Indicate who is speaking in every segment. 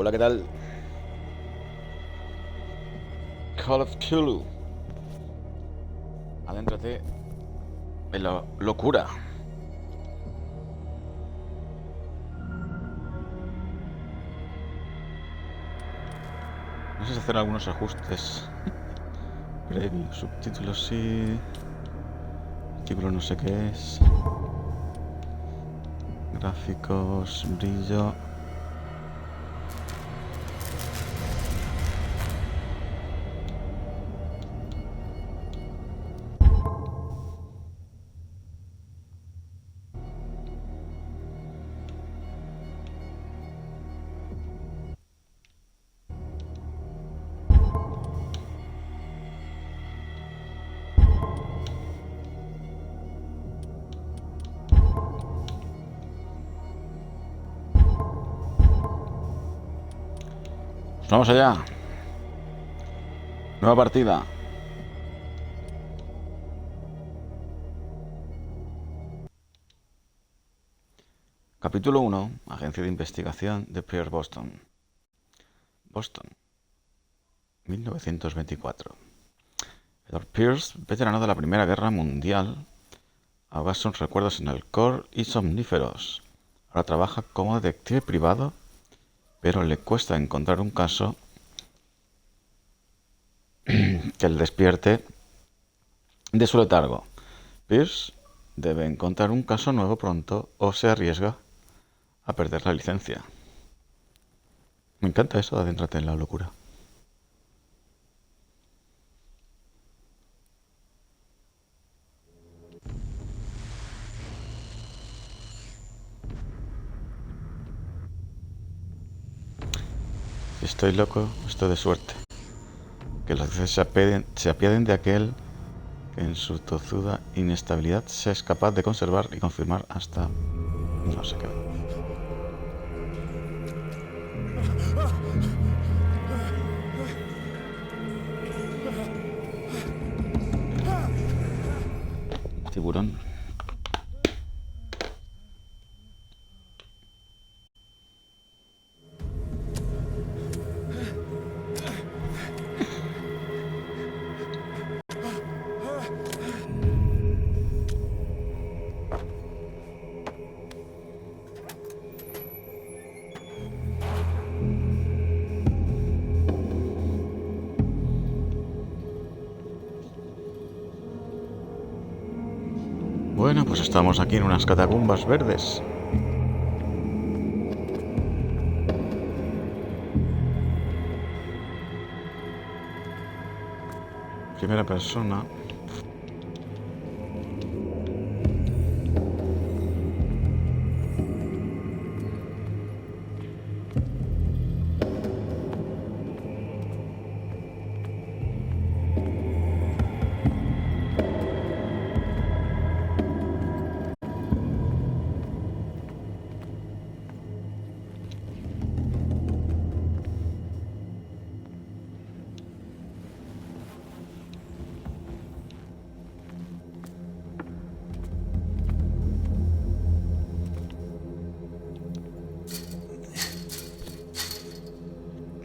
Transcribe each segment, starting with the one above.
Speaker 1: Hola, ¿qué tal? Call of Cthulhu. Adéntrate en la locura. No sé si hacer algunos ajustes previos. Subtítulos sí. Artículo no sé qué es. Gráficos, brillo. Pues vamos allá. Nueva partida. Capítulo 1. Agencia de investigación de Pierre Boston. Boston. 1924. Edward Pierce, veterano de la Primera Guerra Mundial, ahoga sus recuerdos en alcohol y somníferos. Ahora trabaja como detective privado, pero le cuesta encontrar un caso que le despierte de su letargo. Pierce debe encontrar un caso nuevo pronto o se arriesga a perder la licencia. Me encanta eso de adéntrate en la locura. Si estoy loco, estoy de suerte. Que los dioses se apiaden de aquel que en su tozuda inestabilidad se es capaz de conservar y confirmar hasta no sé qué. Tiburón. Bueno, pues estamos aquí en unas catacumbas verdes. Primera persona.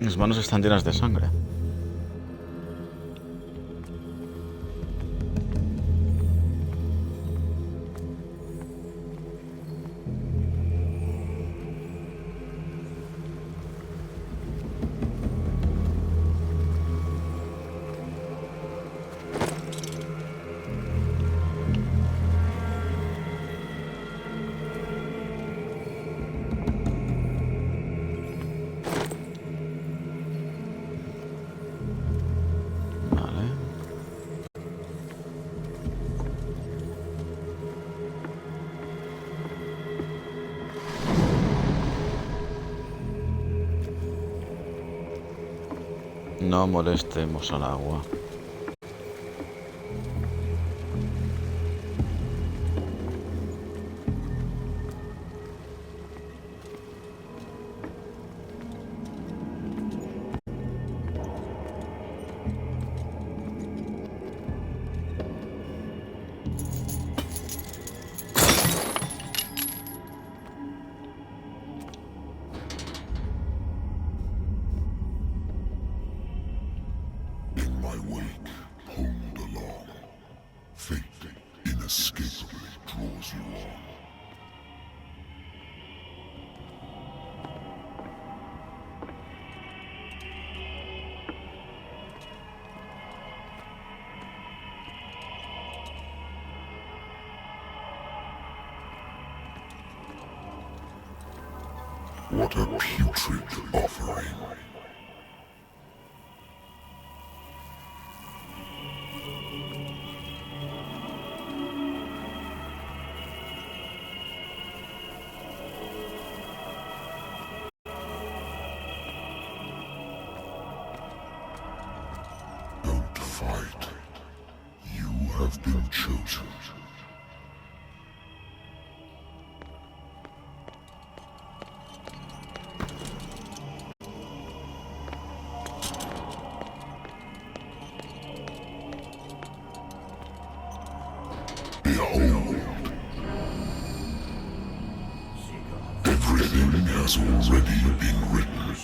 Speaker 1: Mis manos están llenas de sangre. Vale. No molestemos al agua.
Speaker 2: Fate inescapably draws you on. What a putrid offering. Don't fight. You have been chosen. Behold. Everything has already been written.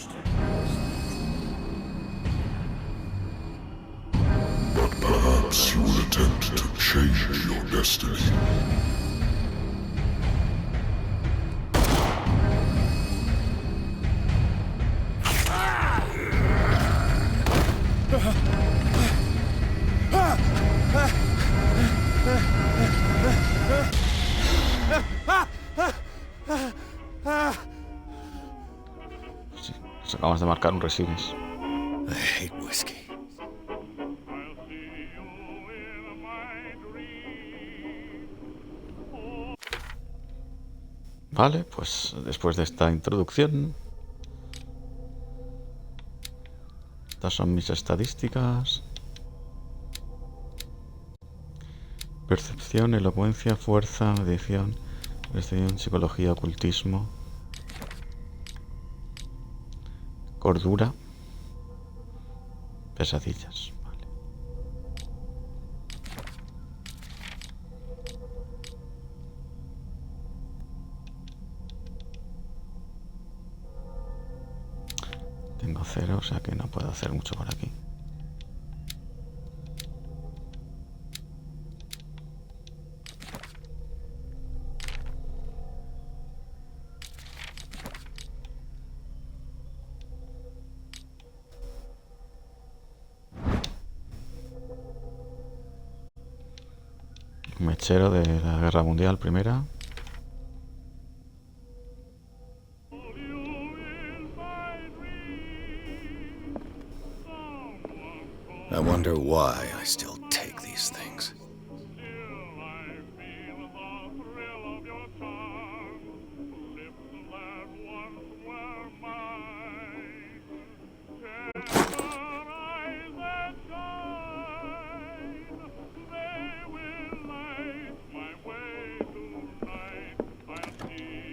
Speaker 2: But perhaps you will attempt to change your destiny.
Speaker 1: Sí, nos acabamos de marcar un resines.
Speaker 3: I hate whiskey.
Speaker 1: Vale, pues después de esta introducción, estas son mis estadísticas. Percepción, elocuencia, fuerza, medición, psicología, ocultismo, cordura, pesadillas. Vale. Tengo 0, o sea que no puedo hacer mucho por aquí. Mechero de la Guerra Mundial Primera.
Speaker 3: I wonder why I still take these things.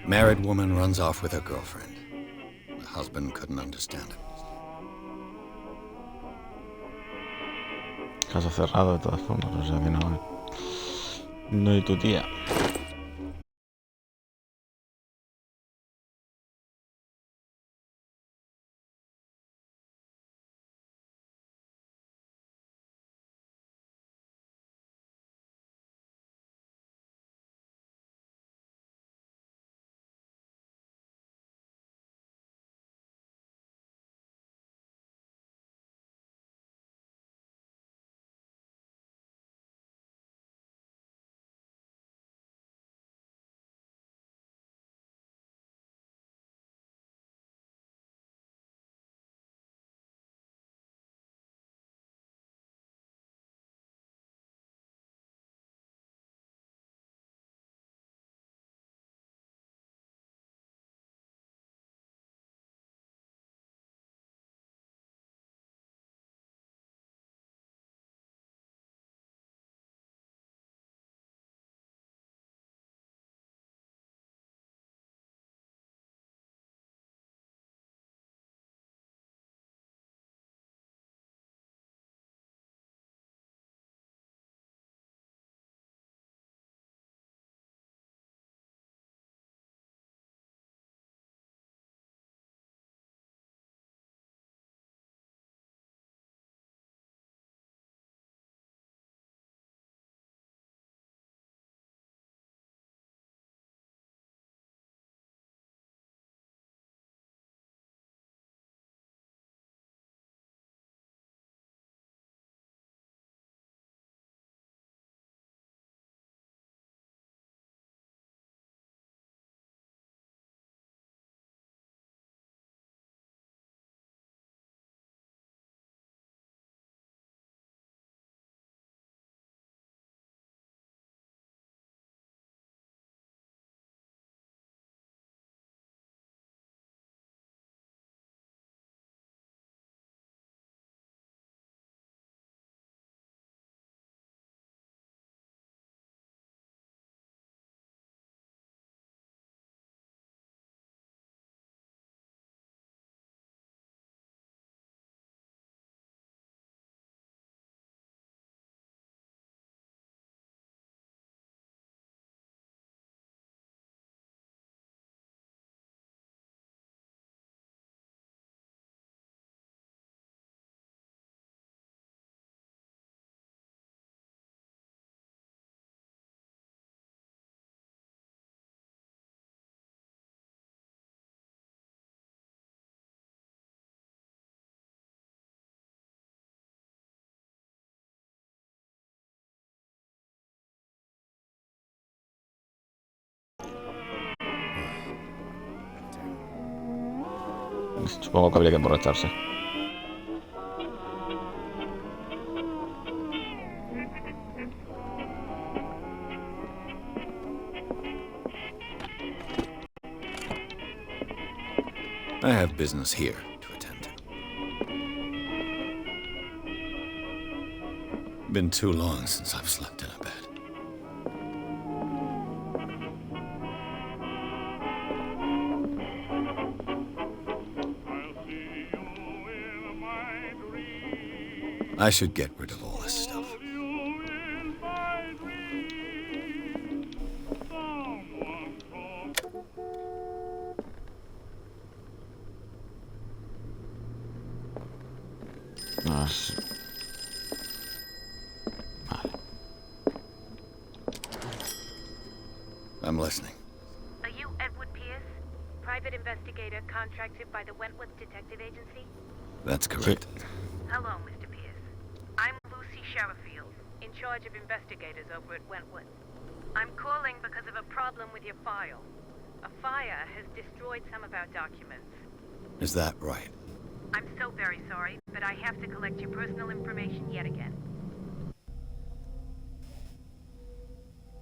Speaker 3: Married woman runs off with her girlfriend. The husband couldn't understand it.
Speaker 1: Caso cerrado de todas formas, o sea que no. No hay tu tía. Supongo que habría que emborracharse.
Speaker 3: I have business here to attend to. Been too long since I've slept in a bed. I should get rid of all this stuff.
Speaker 1: Así. Vale.
Speaker 3: I'm listening.
Speaker 4: Are you Edward Pierce, private investigator contracted by the Wentworth Detective Agency?
Speaker 3: That's correct.
Speaker 4: Hello, Mr. Pierce. I'm Lucy Sherifield, in charge of investigators over at Wentworth. I'm calling because of a problem with your file. A fire has destroyed some of our documents.
Speaker 3: Is that right?
Speaker 4: I'm so very sorry, but I have to collect your personal information yet again.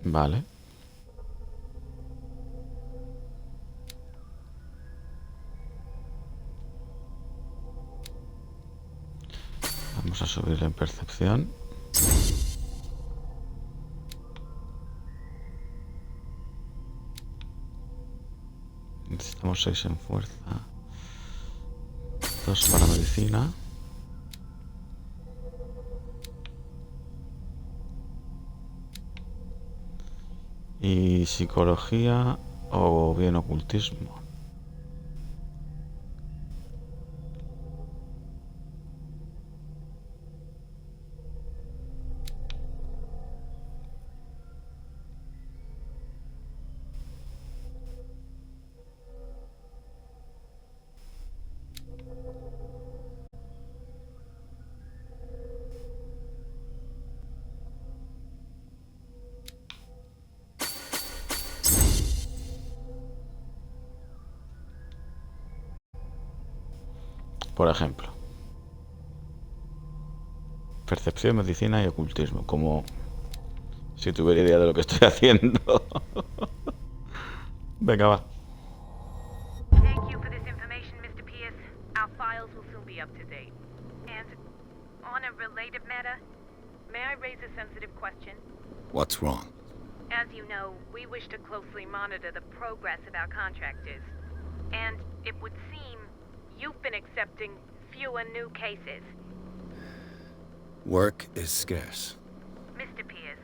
Speaker 1: Vale. Vamos a subirle en percepción. Necesitamos 6 en fuerza. 2 para medicina. Y psicología o bien ocultismo. Por ejemplo, percepción, medicina y ocultismo, como si tuviera idea de lo que estoy haciendo. Venga, va.
Speaker 4: Thank you for this information, Mr. Pierce. Our files will soon be up to date. And on a related matter, may I raise a sensitive question?
Speaker 3: What's wrong?
Speaker 4: As you know, we wish to closely monitor the progress of our contractors. And it would seem you've been accepting fewer new cases.
Speaker 3: Work is scarce.
Speaker 4: Mr. Pierce,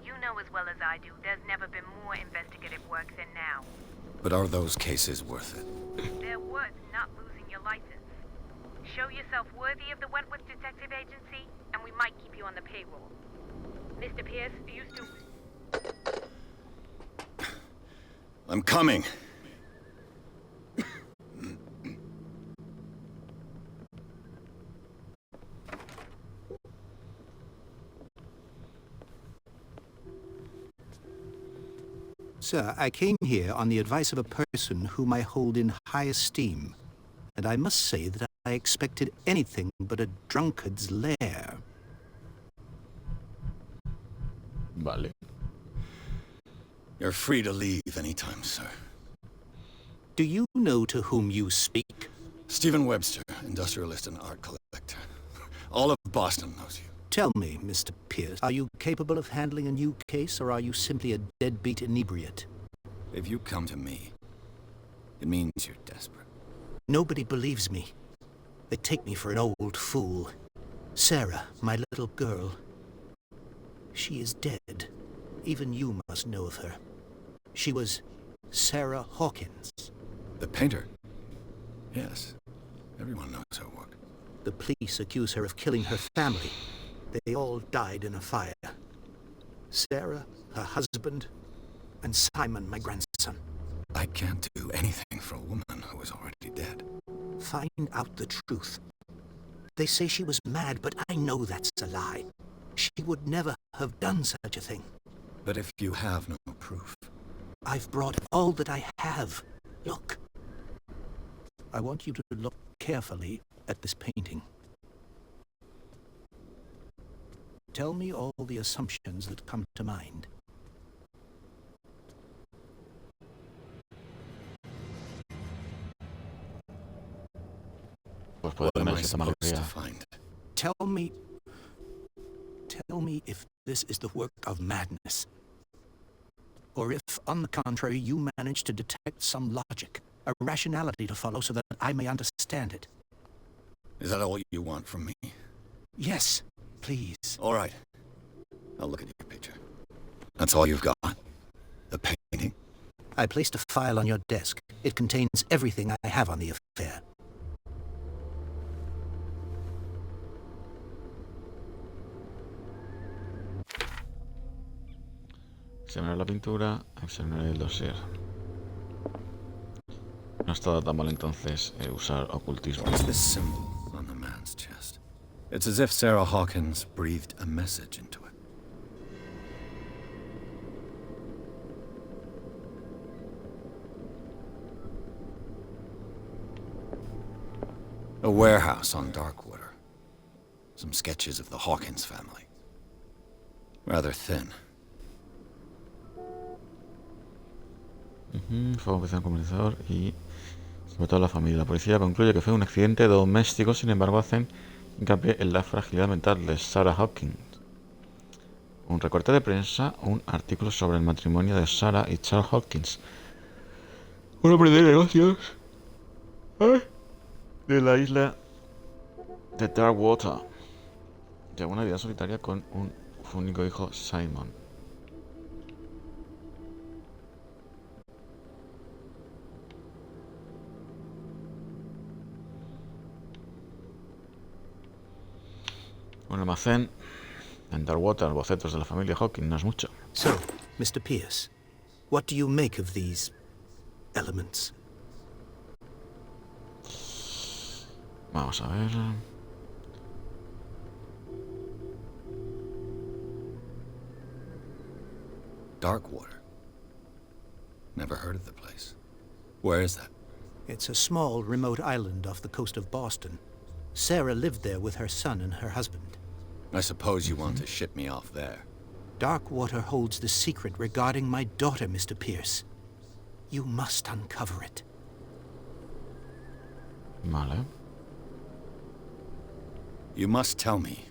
Speaker 4: you know as well as I do, there's never been more investigative work than now.
Speaker 3: But are those cases worth it?
Speaker 4: They're worth not losing your license. Show yourself worthy of the Wentworth Detective Agency, and we might keep you on the payroll. Mr. Pierce, you still...
Speaker 3: I'm coming.
Speaker 5: Sir, I came here on the advice of a person whom I hold in high esteem, and I must say that I expected anything but a drunkard's lair.
Speaker 1: Vale.
Speaker 3: You're free to leave anytime, sir.
Speaker 5: Do you know to whom you speak?
Speaker 3: Stephen Webster, industrialist and art collector. All of Boston knows you.
Speaker 5: Tell me, Mr. Pierce, are you capable of handling a new case, or are you simply a deadbeat inebriate?
Speaker 3: If you come to me, it means you're desperate.
Speaker 5: Nobody believes me. They take me for an old fool. Sarah, my little girl, she is dead. Even you must know of her. She was Sarah Hawkins.
Speaker 3: The painter? Yes. Everyone knows her work.
Speaker 5: The police accuse her of killing her family. They all died in a fire. Sarah, her husband, and Simon, my grandson.
Speaker 3: I can't do anything for a woman who is already dead.
Speaker 5: Find out the truth. They say she was mad, but I know that's a lie. She would never have done such a thing.
Speaker 3: But if you have no proof...
Speaker 5: I've brought all that I have. Look. I want you to look carefully at this painting. Tell me all the assumptions that come to mind.
Speaker 1: Pues puede
Speaker 3: What am
Speaker 1: tener
Speaker 3: I
Speaker 1: cierta
Speaker 3: supposed to
Speaker 1: malogría.
Speaker 3: find?
Speaker 5: Tell me if this is the work of madness. Or if, on the contrary, you manage to detect some logic, a rationality to follow so that I may understand it.
Speaker 3: Is that all you want from me?
Speaker 5: Yes, please.
Speaker 3: All right. I'll look at your picture. That's all you've got? The painting?
Speaker 5: I placed a file on your desk. It contains everything I have on the affair.
Speaker 1: Examinar la pintura, examinar el dossier. No ha estado tan mal entonces usar ocultismo.
Speaker 3: What's this symbol on the man's chest? It's as if Sarah Hawkins breathed a message into it. A warehouse on Darkwater. Some sketches of the Hawkins family. Rather thin.
Speaker 1: Fuego en comunizador y sobre todo la familia. La policía concluye que fue un accidente doméstico, sin embargo hacen hincapié en la fragilidad mental de Sarah Hawkins. Un recorte de prensa, un artículo sobre el matrimonio de Sarah y Charles Hawkins. Un hombre de negocios de la isla de Darkwater. Lleva una vida solitaria con un único hijo, Simon. Un almacén en Darkwater, bocetos de la familia Hawkins, no es mucho.
Speaker 5: So, Mr. Pierce, what do you make of these elements?
Speaker 1: Vamos a ver.
Speaker 3: Darkwater. Never heard of the place. Where is that?
Speaker 5: It's a small, remote island off the coast of Boston. Sarah lived there with her son and her husband.
Speaker 3: I suppose you want to ship me off there.
Speaker 5: Darkwater holds the secret regarding my daughter, Mr. Pierce. You must uncover it.
Speaker 1: Vale.
Speaker 3: You must tell me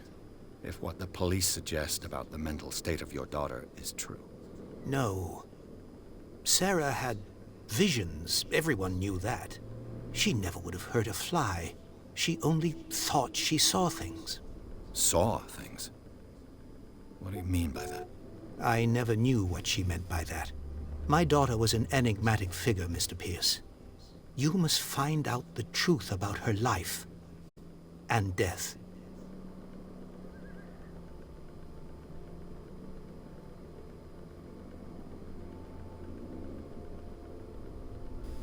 Speaker 3: if what the police suggest about the mental state of your daughter is true.
Speaker 5: No. Sarah had visions. Everyone knew that. She never would have hurt a fly. She only thought she saw things.
Speaker 3: Saw things? What do you mean by that?
Speaker 5: I never knew what she meant by that. My daughter was an enigmatic figure, Mr. Pierce. You must find out the truth about her life and death.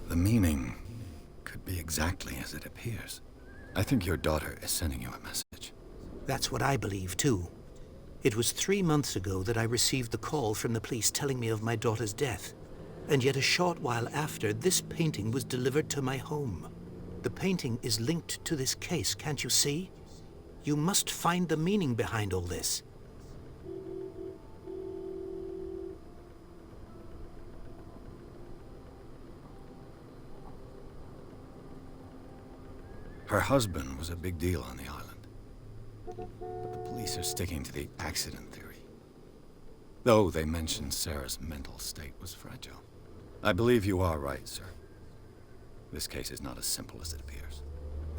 Speaker 3: The meaning could be exactly as it appears. I think your daughter is sending you a message.
Speaker 5: That's what I believe, too. It was 3 months ago that I received the call from the police telling me of my daughter's death. And yet a short while after, this painting was delivered to my home. The painting is linked to this case, can't you see? You must find the meaning behind all this.
Speaker 3: Her husband was a big deal on the island. But the police are sticking to the accident theory. Though they mentioned Sarah's mental state was fragile. I believe you are right, sir. This case is not as simple as it appears.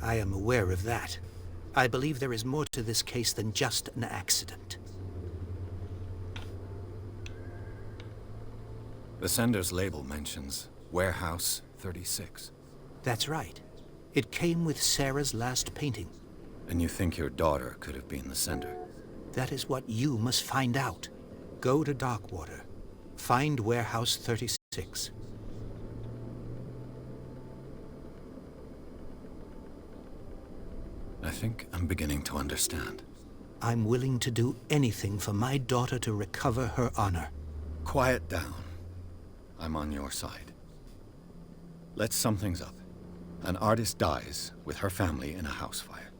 Speaker 5: I am aware of that. I believe there is more to this case than just an accident.
Speaker 3: The sender's label mentions Warehouse 36.
Speaker 5: That's right. It came with Sarah's last painting.
Speaker 3: And you think your daughter could have been the sender?
Speaker 5: That is what you must find out. Go to Darkwater. Find Warehouse 36.
Speaker 3: I think I'm beginning to understand.
Speaker 5: I'm willing to do anything for my daughter to recover her honor.
Speaker 3: Quiet down. I'm on your side. Let's sum things up. An artist dies with her family in a house fire.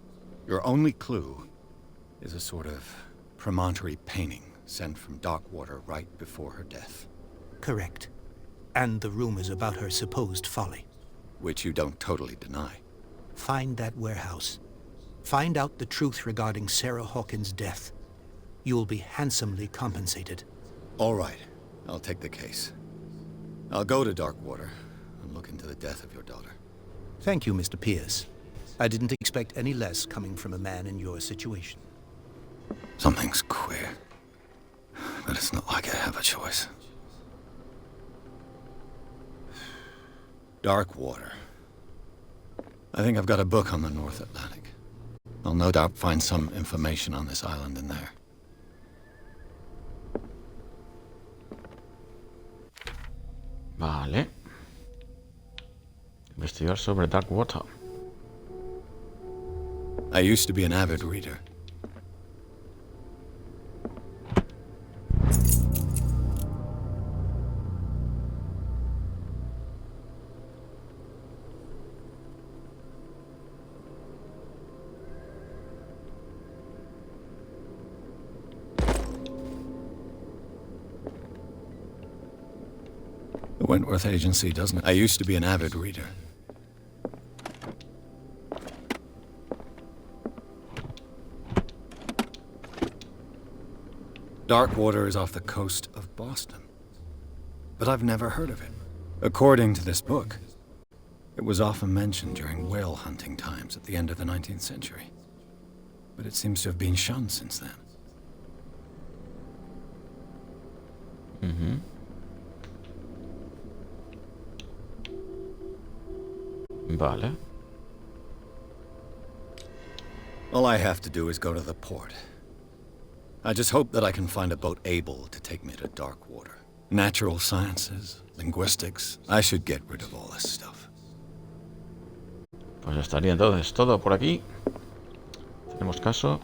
Speaker 3: Your only clue is a sort of promontory painting sent from Darkwater right before her death.
Speaker 5: Correct. And the rumors about her supposed folly.
Speaker 3: Which you don't totally deny.
Speaker 5: Find that warehouse. Find out the truth regarding Sarah Hawkins' death. You'll be handsomely compensated.
Speaker 3: All right, I'll take the case. I'll go to Darkwater and look into the death of your daughter.
Speaker 5: Thank you, Mr. Pierce. I didn't expect any less coming from a man in your situation.
Speaker 3: Something's queer. But it's not like I have a choice. Darkwater. I think I've got a book on the North Atlantic. I'll no doubt find some information on this island in there.
Speaker 1: Vale. Investigar sobre Darkwater.
Speaker 3: I used to be an avid reader. The Wentworth Agency, doesn't it? I used to be an avid reader. Darkwater is off the coast of Boston. But I've never heard of it. According to this book, it was often mentioned during whale hunting times at the end of the 19th century. But it seems to have been shunned since then.
Speaker 1: Vale.
Speaker 3: All I have to do is go to the port. I just hope that I can find a boat able to take me to Darkwater. Natural sciences, linguistics. I should get rid of all this stuff.
Speaker 1: Pues estaría entonces todo por aquí. Tenemos caso.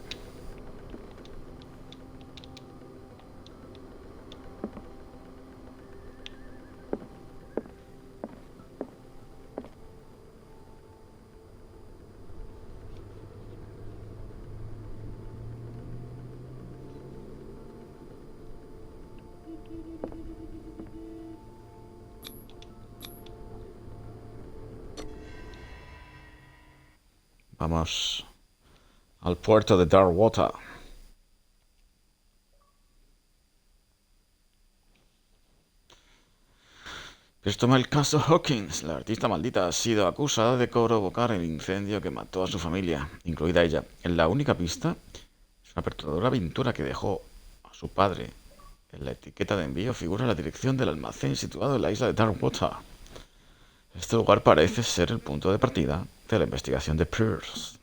Speaker 1: Vamos al puerto de Darkwater. Pues toma el caso Hawkins. La artista maldita ha sido acusada de provocar el incendio que mató a su familia, incluida ella. En la única pista es una perturbadora pintura que dejó a su padre. En la etiqueta de envío figura la dirección del almacén situado en la isla de Darkwater. Este lugar parece ser el punto de partida de la investigación de Pierce.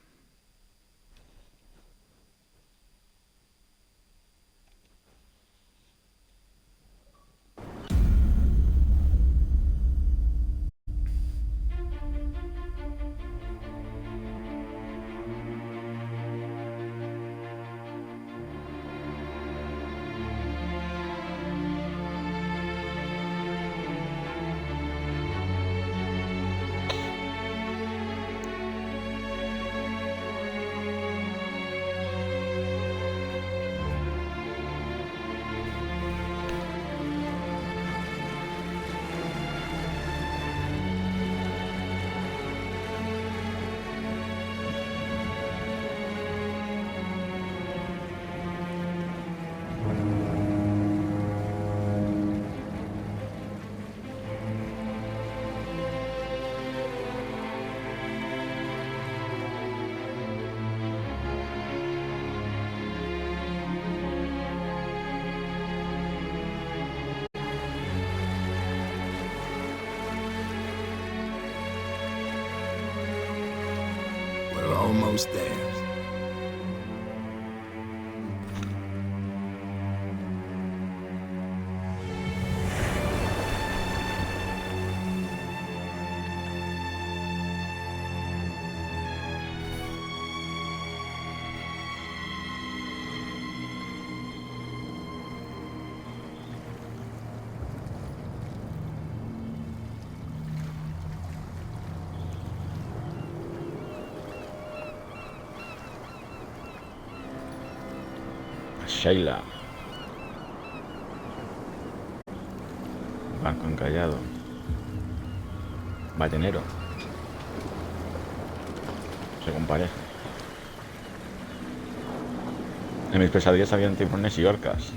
Speaker 2: We're almost there.
Speaker 1: Sheila. Banco encallado. Ballenero. Según parece. En mis pesadillas habían tiburones y orcas.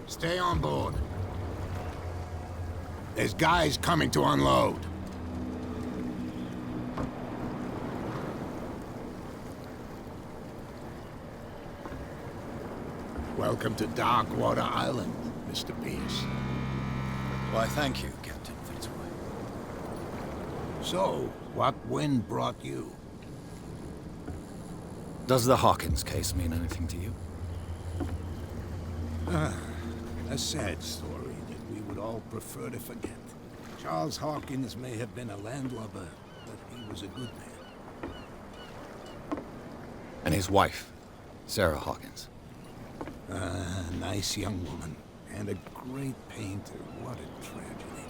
Speaker 6: Stay on board. There's guys coming to unload. Welcome to Darkwater Island, Mr. Pierce.
Speaker 3: Why, thank you, Captain Fitzroy.
Speaker 6: So, what wind brought you?
Speaker 3: Does the Hawkins case mean anything to you?
Speaker 6: A sad story that we would all prefer to forget. Charles Hawkins may have been a landlubber, but he was a good man.
Speaker 3: And his wife, Sarah Hawkins.
Speaker 6: A nice young woman, and a great painter. What a tragedy.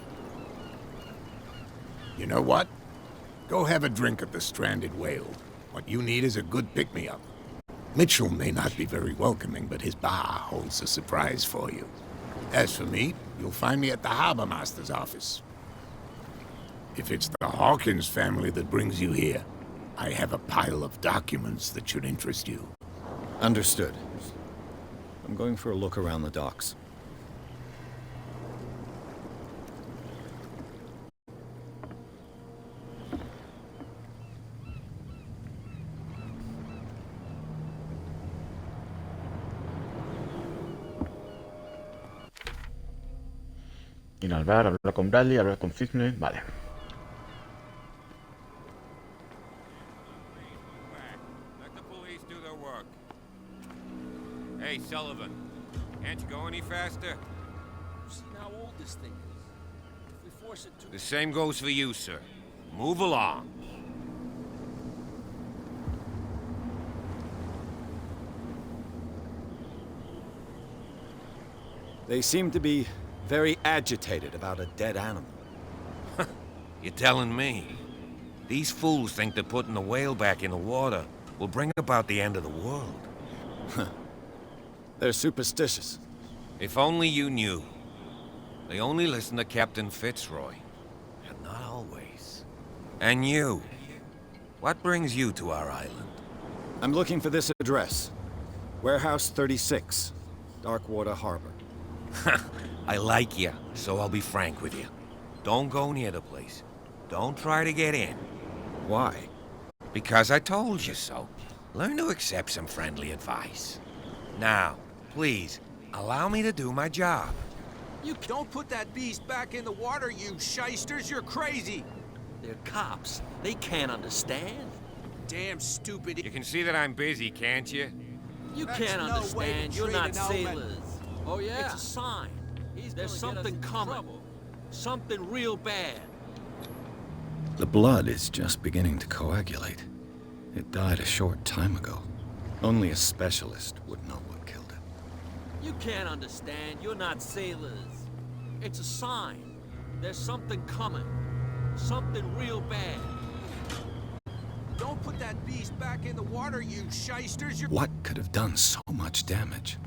Speaker 6: You know what? Go have a drink at the Stranded Whale. What you need is a good pick-me-up. Mitchell may not be very welcoming, but his bar holds a surprise for you. As for me, you'll find me at the Harbor Master's office. If it's the Hawkins family that brings you here, I have a pile of documents that should interest you.
Speaker 3: Understood. I'm going for a look around the docks.
Speaker 1: Ir al bar, hablar con Bradley, hablar con Cisne. Vale.
Speaker 7: Let the police do their work. Hey, Sullivan. Can't you go any faster?
Speaker 8: You've seen how old this thing is. If we force it to...
Speaker 7: The same goes for you, sir. Move along.
Speaker 3: They seem to be very agitated about a dead animal.
Speaker 7: You're telling me? These fools think that putting the whale back in the water will bring about the end of the world.
Speaker 3: They're superstitious.
Speaker 7: If only you knew. They only listen to Captain Fitzroy. And not always. And you. What brings you to our island?
Speaker 3: I'm looking for this address. Warehouse 36, Darkwater Harbor.
Speaker 7: I like you, so I'll be frank with you. Don't go near the place. Don't try to get in.
Speaker 3: Why?
Speaker 7: Because I told you so. Learn to accept some friendly advice. Now, please, allow me to do my job.
Speaker 8: You don't put that beast back in the water, you shysters! You're crazy! They're cops. They can't understand. Damn stupid...
Speaker 7: You can see that I'm busy, can't you?
Speaker 8: You can't understand. You're not sailors. Oh, yeah? It's a sign. There's something coming. Something real bad.
Speaker 3: The blood is just beginning to coagulate. It died a short time ago. Only a specialist would know what killed it.
Speaker 8: You can't understand. You're not sailors. It's a sign. There's something coming. Something real bad. Don't put that beast back in the water, you shysters!
Speaker 3: What could have done so much damage?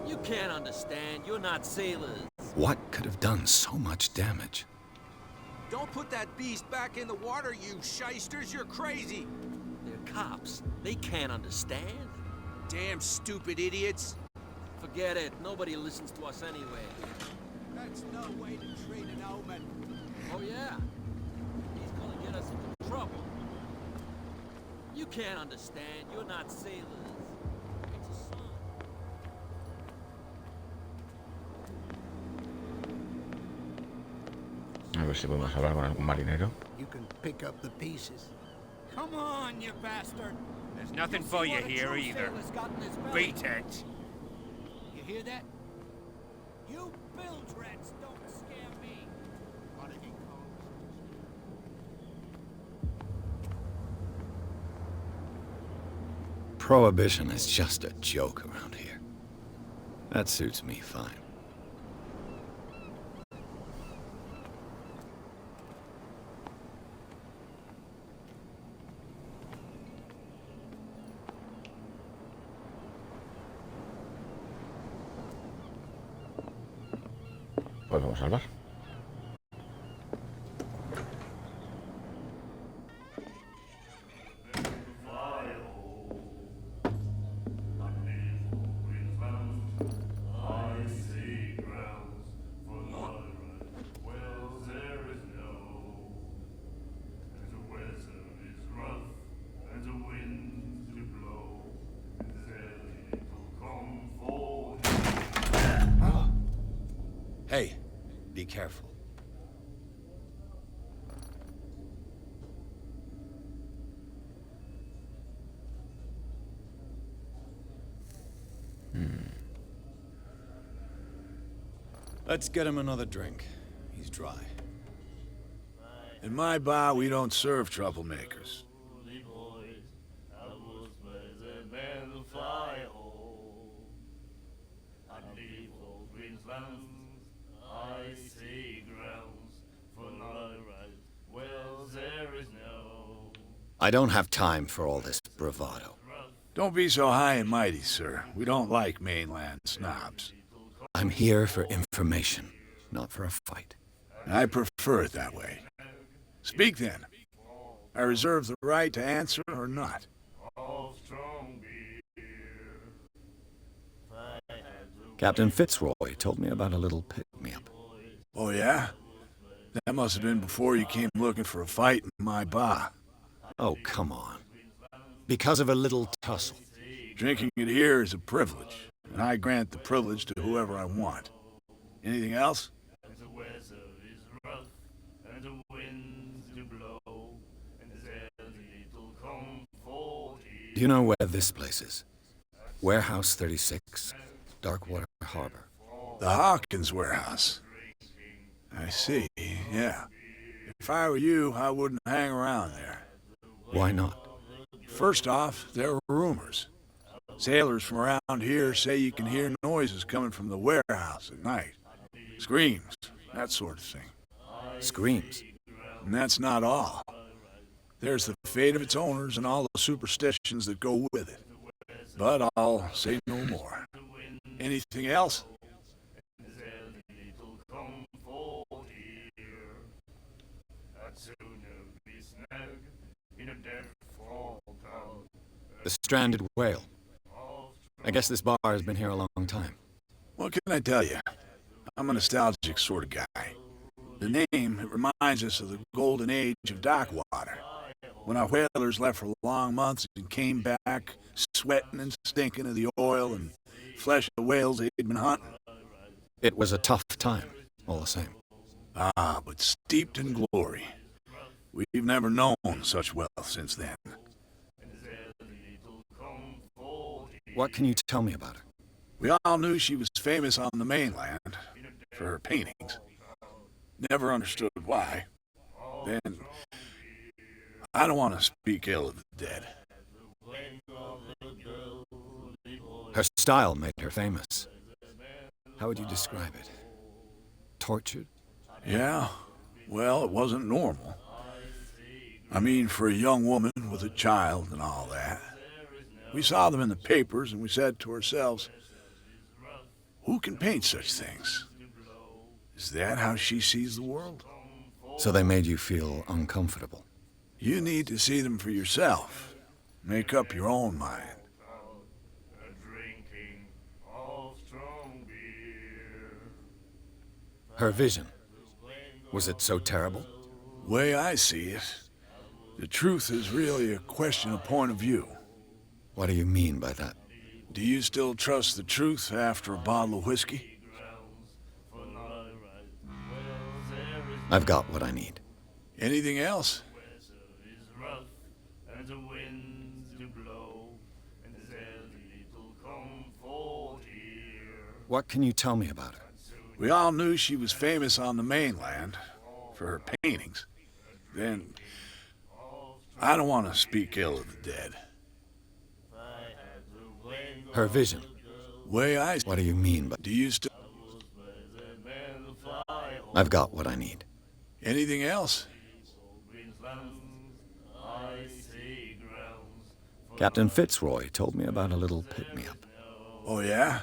Speaker 8: You can't understand. You're not sailors.
Speaker 3: What could have done so much damage?
Speaker 8: Don't put that beast back in the water, you shysters! You're crazy! They're cops. They can't understand. Damn stupid idiots! Forget it. Nobody listens to us anyway. That's no way to treat an omen. Oh, yeah? He's gonna get us into trouble. You can't understand. You're not sailors. It's a sign.
Speaker 1: A ver si podemos hablar con algún marinero.
Speaker 6: You can pick up the pieces.
Speaker 8: Come on, you bastard!
Speaker 7: There's nothing for you here either. Beat it.
Speaker 8: You hear that? You bilge rats don't scare me. What did he call
Speaker 3: Prohibition is just a joke around here. That suits me fine.
Speaker 1: Podemos salvar.
Speaker 3: Hey, be careful. Let's get him another drink. He's dry.
Speaker 6: In my bar, we don't serve troublemakers.
Speaker 3: I don't have time for all this bravado.
Speaker 6: Don't be so high and mighty, sir. We don't like mainland snobs.
Speaker 3: I'm here for information, not for a fight.
Speaker 6: I prefer it that way. Speak then. I reserve the right to answer or not.
Speaker 3: Captain Fitzroy told me about a little pick-me-up.
Speaker 6: Oh, yeah? That must have been before you came looking for a fight in my bar.
Speaker 3: Oh, come on. Because of a little tussle.
Speaker 6: Drinking it here is a privilege, and I grant the privilege to whoever I want. Anything else?
Speaker 3: Do you know where this place is? Warehouse 36, Darkwater Harbor.
Speaker 6: The Hawkins warehouse. I see, yeah. If I were you, I wouldn't hang around there.
Speaker 3: Why not?
Speaker 6: First off, there are rumors. Sailors from around here say you can hear noises coming from the warehouse at night. Screams, that sort of thing.
Speaker 3: Screams.
Speaker 6: And that's not all. There's the fate of its owners and all the superstitions that go with it. But I'll say no more. Anything else?
Speaker 3: The stranded whale. I guess this bar has been here a long time.
Speaker 6: What can I tell you? I'm a nostalgic sort of guy. The name, it reminds us of the golden age of Darkwater, when our whalers left for long months and came back sweating and stinking of the oil and flesh of the whales they'd been hunting.
Speaker 3: It was a tough time, all the same.
Speaker 6: Ah, but steeped in glory. We've never known such wealth since then.
Speaker 3: What can you tell me about her?
Speaker 6: We all knew she was famous on the mainland for her paintings. Never understood why. Then, I don't want to speak ill of the dead.
Speaker 3: Her style made her famous. How would you describe it? Tortured?
Speaker 6: Yeah, well, it wasn't normal. I mean, for a young woman with a child and all that. We saw them in the papers and we said to ourselves, who can paint such things? Is that how she sees the world?
Speaker 3: So they made you feel uncomfortable.
Speaker 6: You need to see them for yourself. Make up your own mind.
Speaker 3: Her vision. Was it so terrible?
Speaker 6: Way I see it, the truth is really a question of point of view.
Speaker 3: What do you mean by that?
Speaker 6: Do you still trust the truth after a bottle of whiskey?
Speaker 3: I've got what I need.
Speaker 6: Anything else?
Speaker 3: What can you tell me about her?
Speaker 6: We all knew she was famous on the mainland for her paintings. Then, I don't want to speak ill of the dead.
Speaker 3: Her vision.
Speaker 6: Way I...
Speaker 3: What do you mean by...
Speaker 6: Do you still...
Speaker 3: I've got what I need.
Speaker 6: Anything else?
Speaker 3: Captain Fitzroy told me about a little pick-me-up.
Speaker 6: Oh, yeah?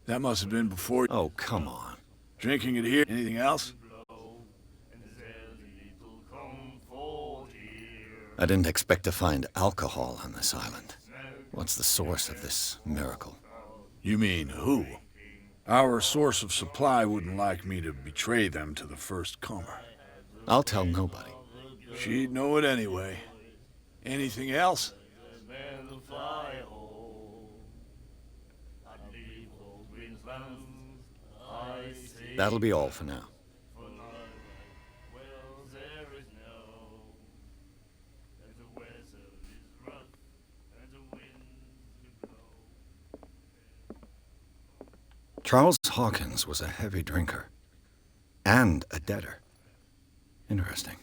Speaker 6: That must have been before...
Speaker 3: Oh, come on.
Speaker 9: Drinking it here. Anything else?
Speaker 3: I didn't expect to find alcohol on this island. What's the source of this miracle?
Speaker 9: You mean who? Our source of supply wouldn't like me to betray them to the first comer.
Speaker 3: I'll tell nobody.
Speaker 9: She'd know it anyway. Anything else?
Speaker 3: That'll be all for now. Charles Hawkins was a heavy drinker. And a debtor. Interesting.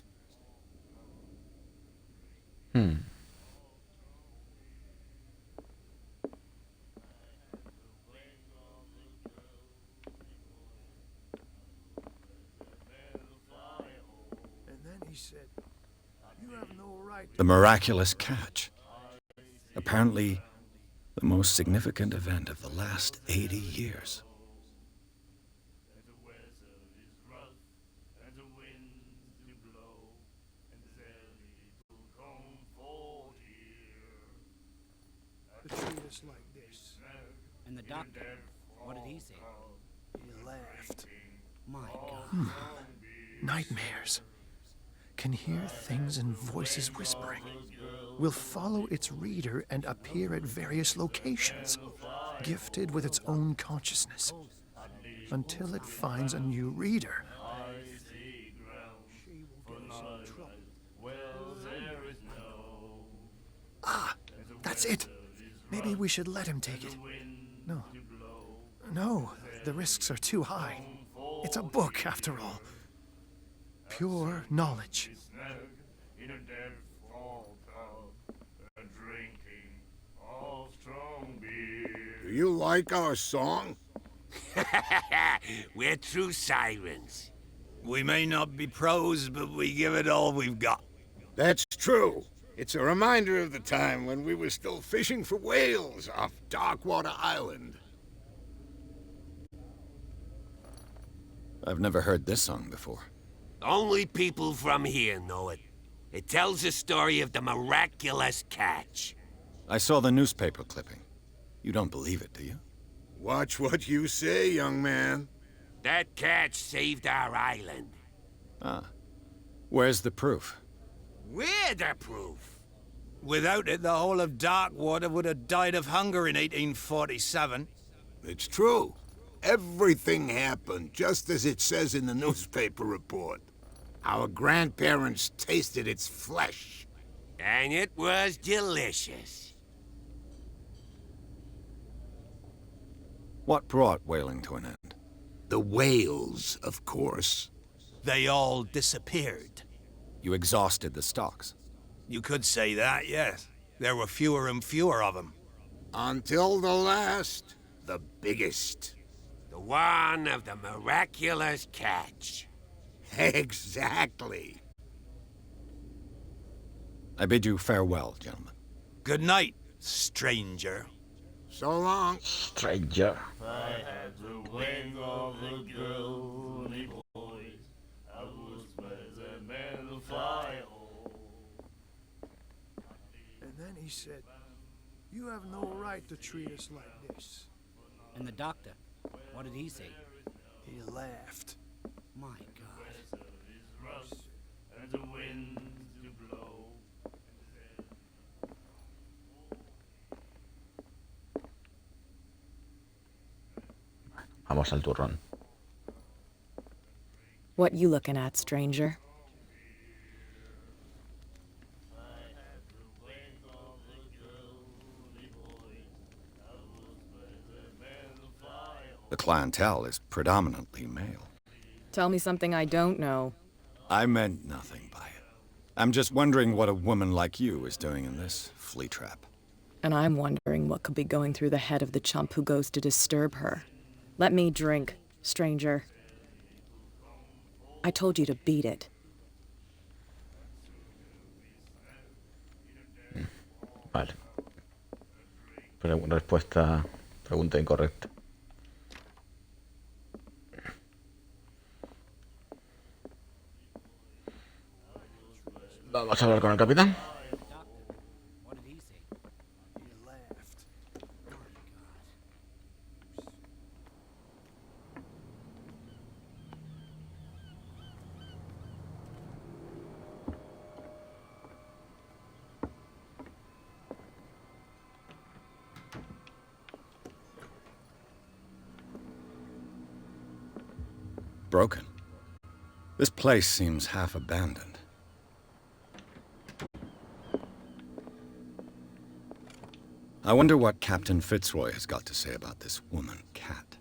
Speaker 3: The miraculous catch. Apparently, the most significant event of the last 80 years.
Speaker 10: Like this.
Speaker 11: And the doctor, what did he say?
Speaker 10: He laughed.
Speaker 11: My God.
Speaker 10: Nightmares. Can hear things and voices whispering. Will follow its reader and appear at various locations, gifted with its own consciousness, until it finds a new reader. Ah, that's it. Maybe we should let him take it. No, the risks are too high. It's a book, after all. Pure knowledge.
Speaker 6: Do you like our song?
Speaker 8: We're true sirens. We may not be pros, but we give it all we've got.
Speaker 6: That's true. It's a reminder of the time when we were still fishing for whales off Darkwater Island.
Speaker 3: I've never heard this song before.
Speaker 8: Only people from here know it. It tells the story of the miraculous catch.
Speaker 3: I saw the newspaper clipping. You don't believe it, do you?
Speaker 6: Watch what you say, young man.
Speaker 8: That catch saved our island.
Speaker 3: Ah. Where's the proof?
Speaker 8: We're the proof.
Speaker 12: Without it, the whole of Darkwater would have died of hunger in 1847.
Speaker 6: It's true. Everything happened just as it says in the newspaper report. Our grandparents tasted its flesh.
Speaker 8: And it was delicious.
Speaker 3: What brought whaling to an end?
Speaker 6: The whales, of course.
Speaker 12: They all disappeared.
Speaker 3: You exhausted the stocks.
Speaker 12: You could say that, yes. There were fewer and fewer of them.
Speaker 6: Until the last, the biggest.
Speaker 8: The one of the miraculous catch.
Speaker 6: Exactly.
Speaker 3: I bid you farewell, gentlemen.
Speaker 12: Good night, stranger.
Speaker 6: So long.
Speaker 1: Stranger.
Speaker 13: I had the wing of the girly boys. I was better man to fly.
Speaker 10: And then he said, "You have no right to treat us like this."
Speaker 11: And the doctor, what did he say?
Speaker 10: He laughed.
Speaker 11: My God.
Speaker 13: And the winds to blow.
Speaker 1: Vamos al turrón.
Speaker 14: What you looking at, stranger?
Speaker 3: The clientele is predominantly male.
Speaker 14: Tell me something I don't know.
Speaker 3: I meant nothing by it. I'm just wondering what a woman like you is doing in this flea trap.
Speaker 14: And I'm wondering what could be going through the head of the chump who goes to disturb her. Let me drink, stranger. I told you to beat it.
Speaker 1: Vale. Respuesta, pregunta incorrecta. Vamos a hablar con el capitán.
Speaker 11: What did he say?
Speaker 10: He laughed.
Speaker 3: Broken. This place seems half abandoned. I wonder what Captain Fitzroy has got to say about this woman, Cat.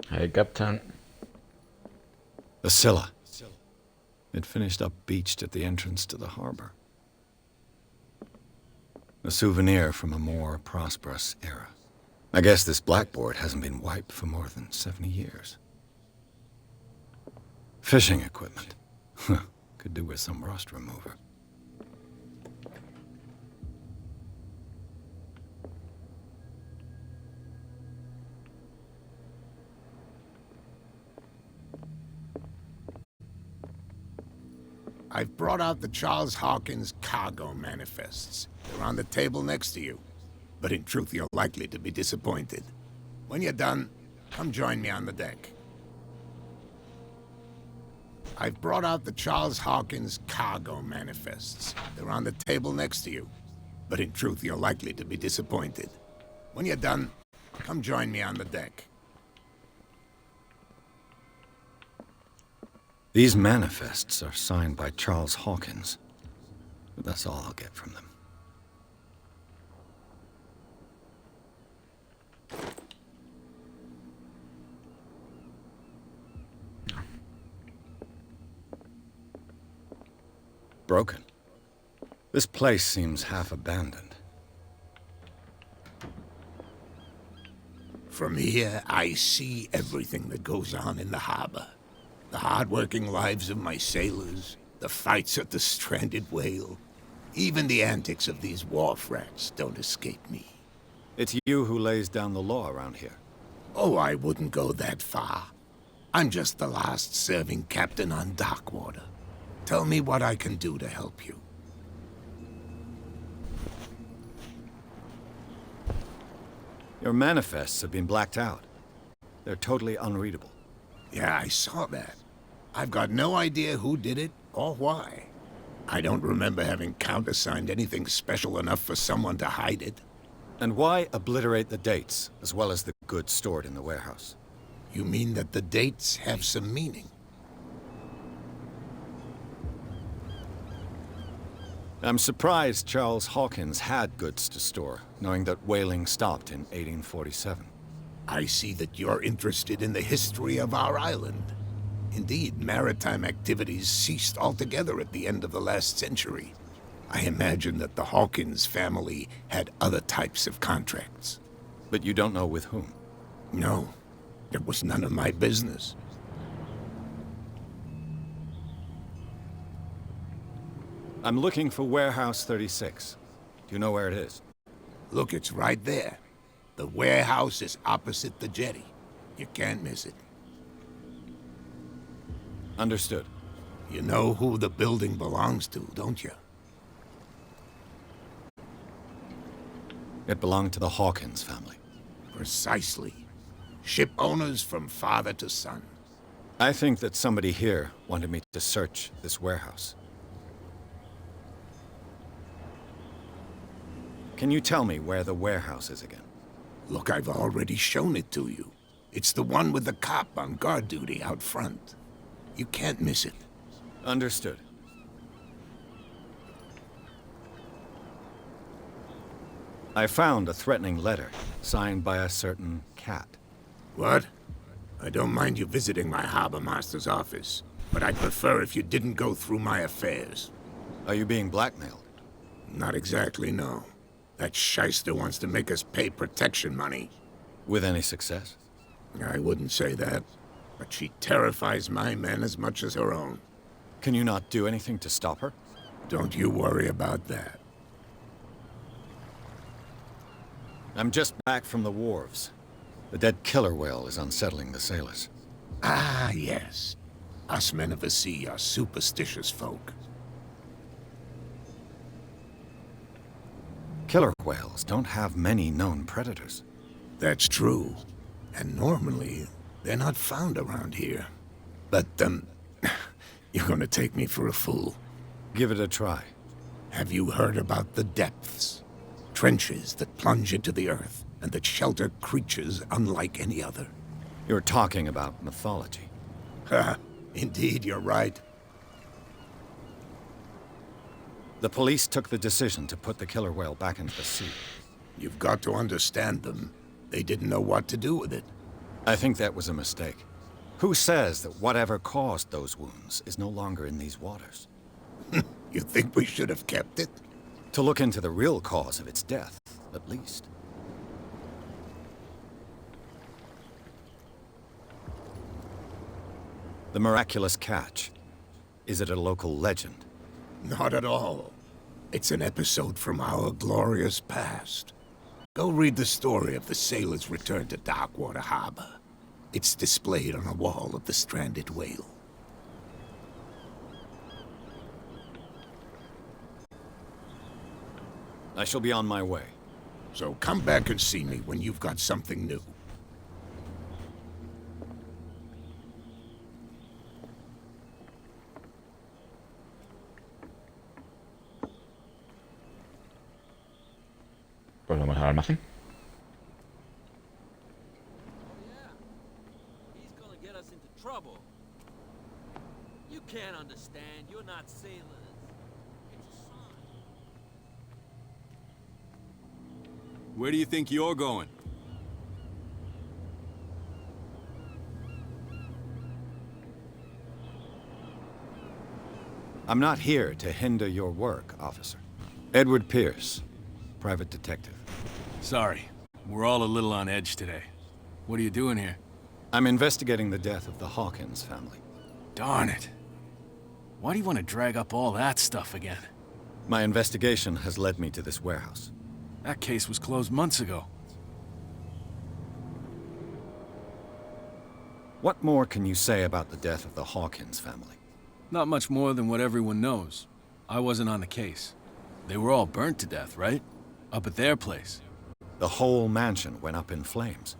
Speaker 1: Hey, Captain.
Speaker 3: The Scylla. It finished up beached at the entrance to the harbor. A souvenir from a more prosperous era. I guess this blackboard hasn't been wiped for more than 70 years. Fishing equipment. Could do with some rust remover.
Speaker 6: I've brought out the Charles Hawkins cargo manifests. They're on the table next to you. But in truth, you're likely to be disappointed. When you're done, come join me on the deck. I've brought out the Charles Hawkins cargo manifests. They're on the table next to you. But in truth, you're likely to be disappointed. When you're done, come join me on the deck.
Speaker 3: These manifests are signed by Charles Hawkins. But that's all I'll get from them. Broken. This place seems half abandoned.
Speaker 6: From here, I see everything that goes on in the harbor. The hard-working lives of my sailors, the fights at the stranded whale. Even the antics of these wharf rats don't escape me.
Speaker 3: It's you who lays down the law around here.
Speaker 6: Oh, I wouldn't go that far. I'm just the last serving captain on Darkwater. Tell me what I can do to help you.
Speaker 3: Your manifests have been blacked out. They're totally unreadable.
Speaker 6: Yeah, I saw that. I've got no idea who did it or why. I don't remember having countersigned anything special enough for someone to hide it.
Speaker 3: And why obliterate the dates, as well as the goods stored in the warehouse?
Speaker 6: You mean that the dates have some meaning?
Speaker 3: I'm surprised Charles Hawkins had goods to store, knowing that whaling stopped in 1847.
Speaker 6: I see that you're interested in the history of our island. Indeed, maritime activities ceased altogether at the end of the last century. I imagine that the Hawkins family had other types of contracts.
Speaker 3: But you don't know with whom?
Speaker 6: No, it was none of my business.
Speaker 3: I'm looking for Warehouse 36. Do you know where it is?
Speaker 6: Look, it's right there. The warehouse is opposite the jetty. You can't miss it.
Speaker 3: Understood.
Speaker 6: You know who the building belongs to, don't you?
Speaker 3: It belonged to the Hawkins family.
Speaker 6: Precisely. Ship owners from father to son.
Speaker 3: I think that somebody here wanted me to search this warehouse. Can you tell me where the warehouse is again?
Speaker 6: Look, I've already shown it to you. It's the one with the cop on guard duty out front. You can't miss it.
Speaker 3: Understood. I found a threatening letter, signed by a certain Cat.
Speaker 6: What? I don't mind you visiting my harbor master's office, but I'd prefer if you didn't go through my affairs.
Speaker 3: Are you being blackmailed?
Speaker 6: Not exactly, no. That shyster wants to make us pay protection money.
Speaker 3: With any success?
Speaker 6: I wouldn't say that, but she terrifies my men as much as her own.
Speaker 3: Can you not do anything to stop her?
Speaker 6: Don't you worry about that.
Speaker 3: I'm just back from the wharves. The dead killer whale is unsettling the sailors.
Speaker 6: Ah, yes. Us men of the sea are superstitious folk.
Speaker 3: Killer whales don't have many known predators.
Speaker 6: That's true. And normally, they're not found around here. But, you're gonna take me for a fool.
Speaker 3: Give it a try.
Speaker 6: Have you heard about the depths? Trenches that plunge into the earth, and that shelter creatures unlike any other.
Speaker 3: You're talking about mythology.
Speaker 6: Ha! Indeed, you're right.
Speaker 3: The police took the decision to put the killer whale back into the sea.
Speaker 6: You've got to understand them. They didn't know what to do with it.
Speaker 3: I think that was a mistake. Who says that whatever caused those wounds is no longer in these waters?
Speaker 6: You think we should have kept it?
Speaker 3: To look into the real cause of its death, at least. The miraculous catch. Is it a local legend?
Speaker 6: Not at all. It's an episode from our glorious past. Go read the story of the sailor's return to Darkwater Harbor. It's displayed on a wall of the stranded whale.
Speaker 3: I shall be on my way.
Speaker 6: So come back and see me when you've got something new.
Speaker 1: Pues vamos al almacén.
Speaker 8: He's gonna get us into trouble. You can't understand. You're not sailors. It's a sign.
Speaker 15: Where do you think you're going?
Speaker 3: I'm not here to hinder your work, officer. Edward Pierce, private detective.
Speaker 15: Sorry, we're all a little on edge today. What are you doing here?
Speaker 3: I'm investigating the death of the Hawkins family.
Speaker 15: Darn it. Why do you want to drag up all that stuff again?
Speaker 3: My investigation has led me to this warehouse.
Speaker 15: That case was closed months ago.
Speaker 3: What more can you say about the death of the Hawkins family?
Speaker 15: Not much more than what everyone knows. I wasn't on the case. They were all burnt to death, right? Up at their place.
Speaker 3: The whole mansion went up in flames.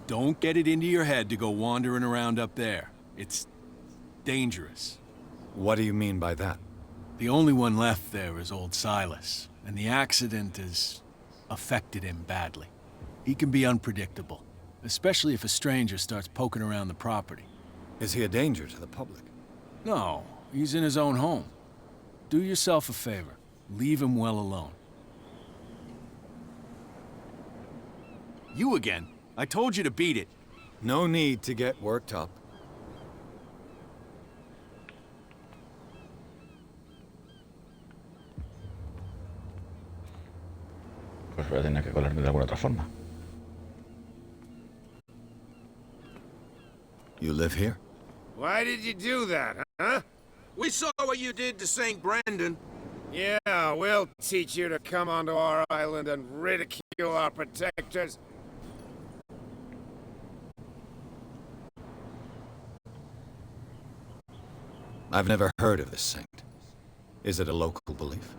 Speaker 15: Don't get it into your head to go wandering around up there. It's dangerous.
Speaker 3: What do you mean by that?
Speaker 15: The only one left there is old Silas, and the accident has affected him badly. He can be unpredictable, especially if a stranger starts poking around the property.
Speaker 3: Is he a danger to the public?
Speaker 15: No, he's in his own home. Do yourself a favor. Leave him well alone. You again? I told you to beat it.
Speaker 3: No need to get worked up.
Speaker 1: Pues voy a tener que colarme de alguna otra forma.
Speaker 3: You live here?
Speaker 12: Why did you do that, huh? We saw what you did to St. Brendan. Yeah, we'll teach you to come onto our island and ridicule our protectors.
Speaker 3: I've never heard of this saint. Is it a local belief?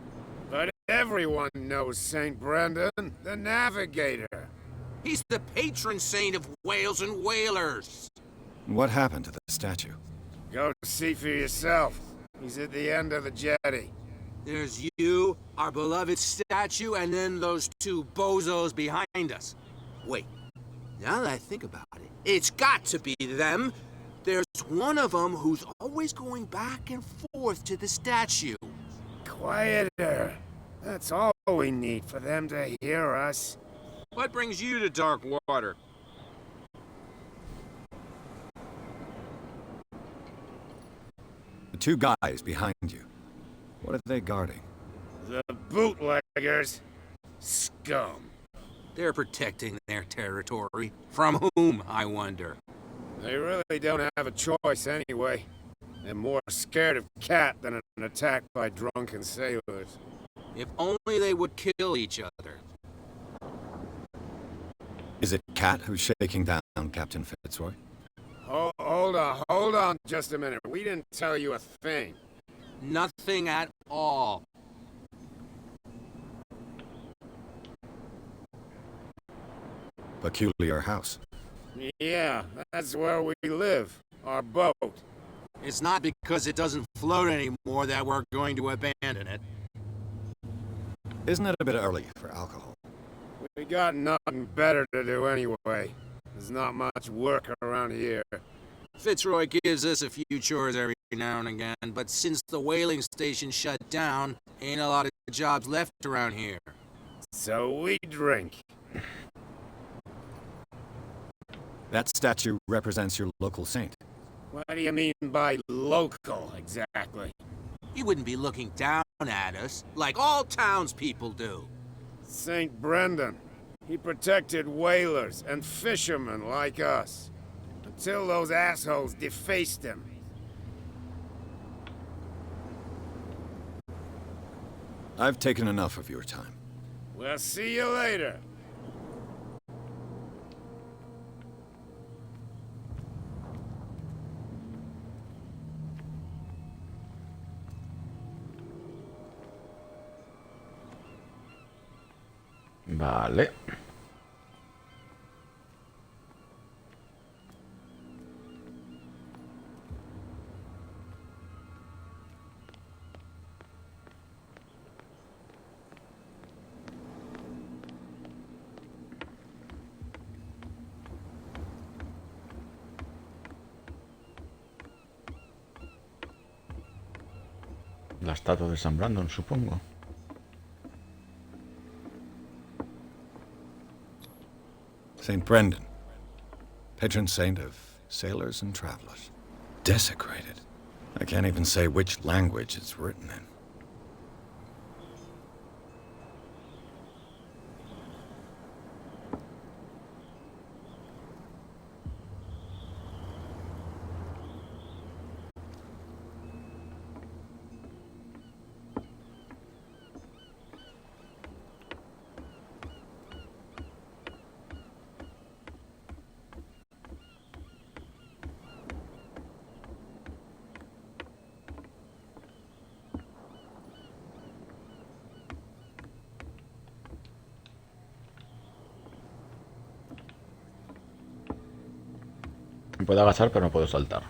Speaker 12: But everyone knows St. Brendan, the navigator. He's the patron saint of whales and whalers.
Speaker 3: What happened to the statue?
Speaker 12: Go see for yourself. He's at the end of the jetty. There's you, our beloved statue, and then those two bozos behind us. Wait, now that I think about it, it's got to be them. There's one of them who's always going back and forth to the statue. Quieter. That's all we need for them to hear us. What brings you to Darkwater?
Speaker 3: The two guys behind you. What are they guarding?
Speaker 12: The bootleggers. Scum.
Speaker 8: They're protecting their territory. From whom, I wonder?
Speaker 12: They really don't have a choice anyway. They're more scared of Cat than an attack by drunken sailors.
Speaker 8: If only they would kill each other.
Speaker 3: Is it Cat who's shaking down Captain Fitzroy?
Speaker 12: Hold on just a minute. We didn't tell you a thing.
Speaker 8: Nothing at all.
Speaker 3: Peculiar house.
Speaker 12: Yeah, that's where we live. Our boat.
Speaker 8: It's not because it doesn't float anymore that we're going to abandon it.
Speaker 3: Isn't it a bit early for alcohol?
Speaker 12: We got nothing better to do anyway. There's not much work around here.
Speaker 8: Fitzroy gives us a few chores every now and again, but since the whaling station shut down, ain't a lot of jobs left around here.
Speaker 12: So we drink.
Speaker 3: That statue represents your local saint.
Speaker 12: What do you mean by local, exactly?
Speaker 8: You wouldn't be looking down at us, like all townspeople do.
Speaker 12: St. Brendan. He protected whalers and fishermen like us. Until those assholes defaced him.
Speaker 3: I've taken enough of your time.
Speaker 12: We'll see you later.
Speaker 1: Vale. La estatua de San Brandon, supongo.
Speaker 3: St. Brendan, patron saint of sailors and travelers. Desecrated. I can't even say which language it's written in.
Speaker 1: Me puedo agachar, pero no puedo saltar.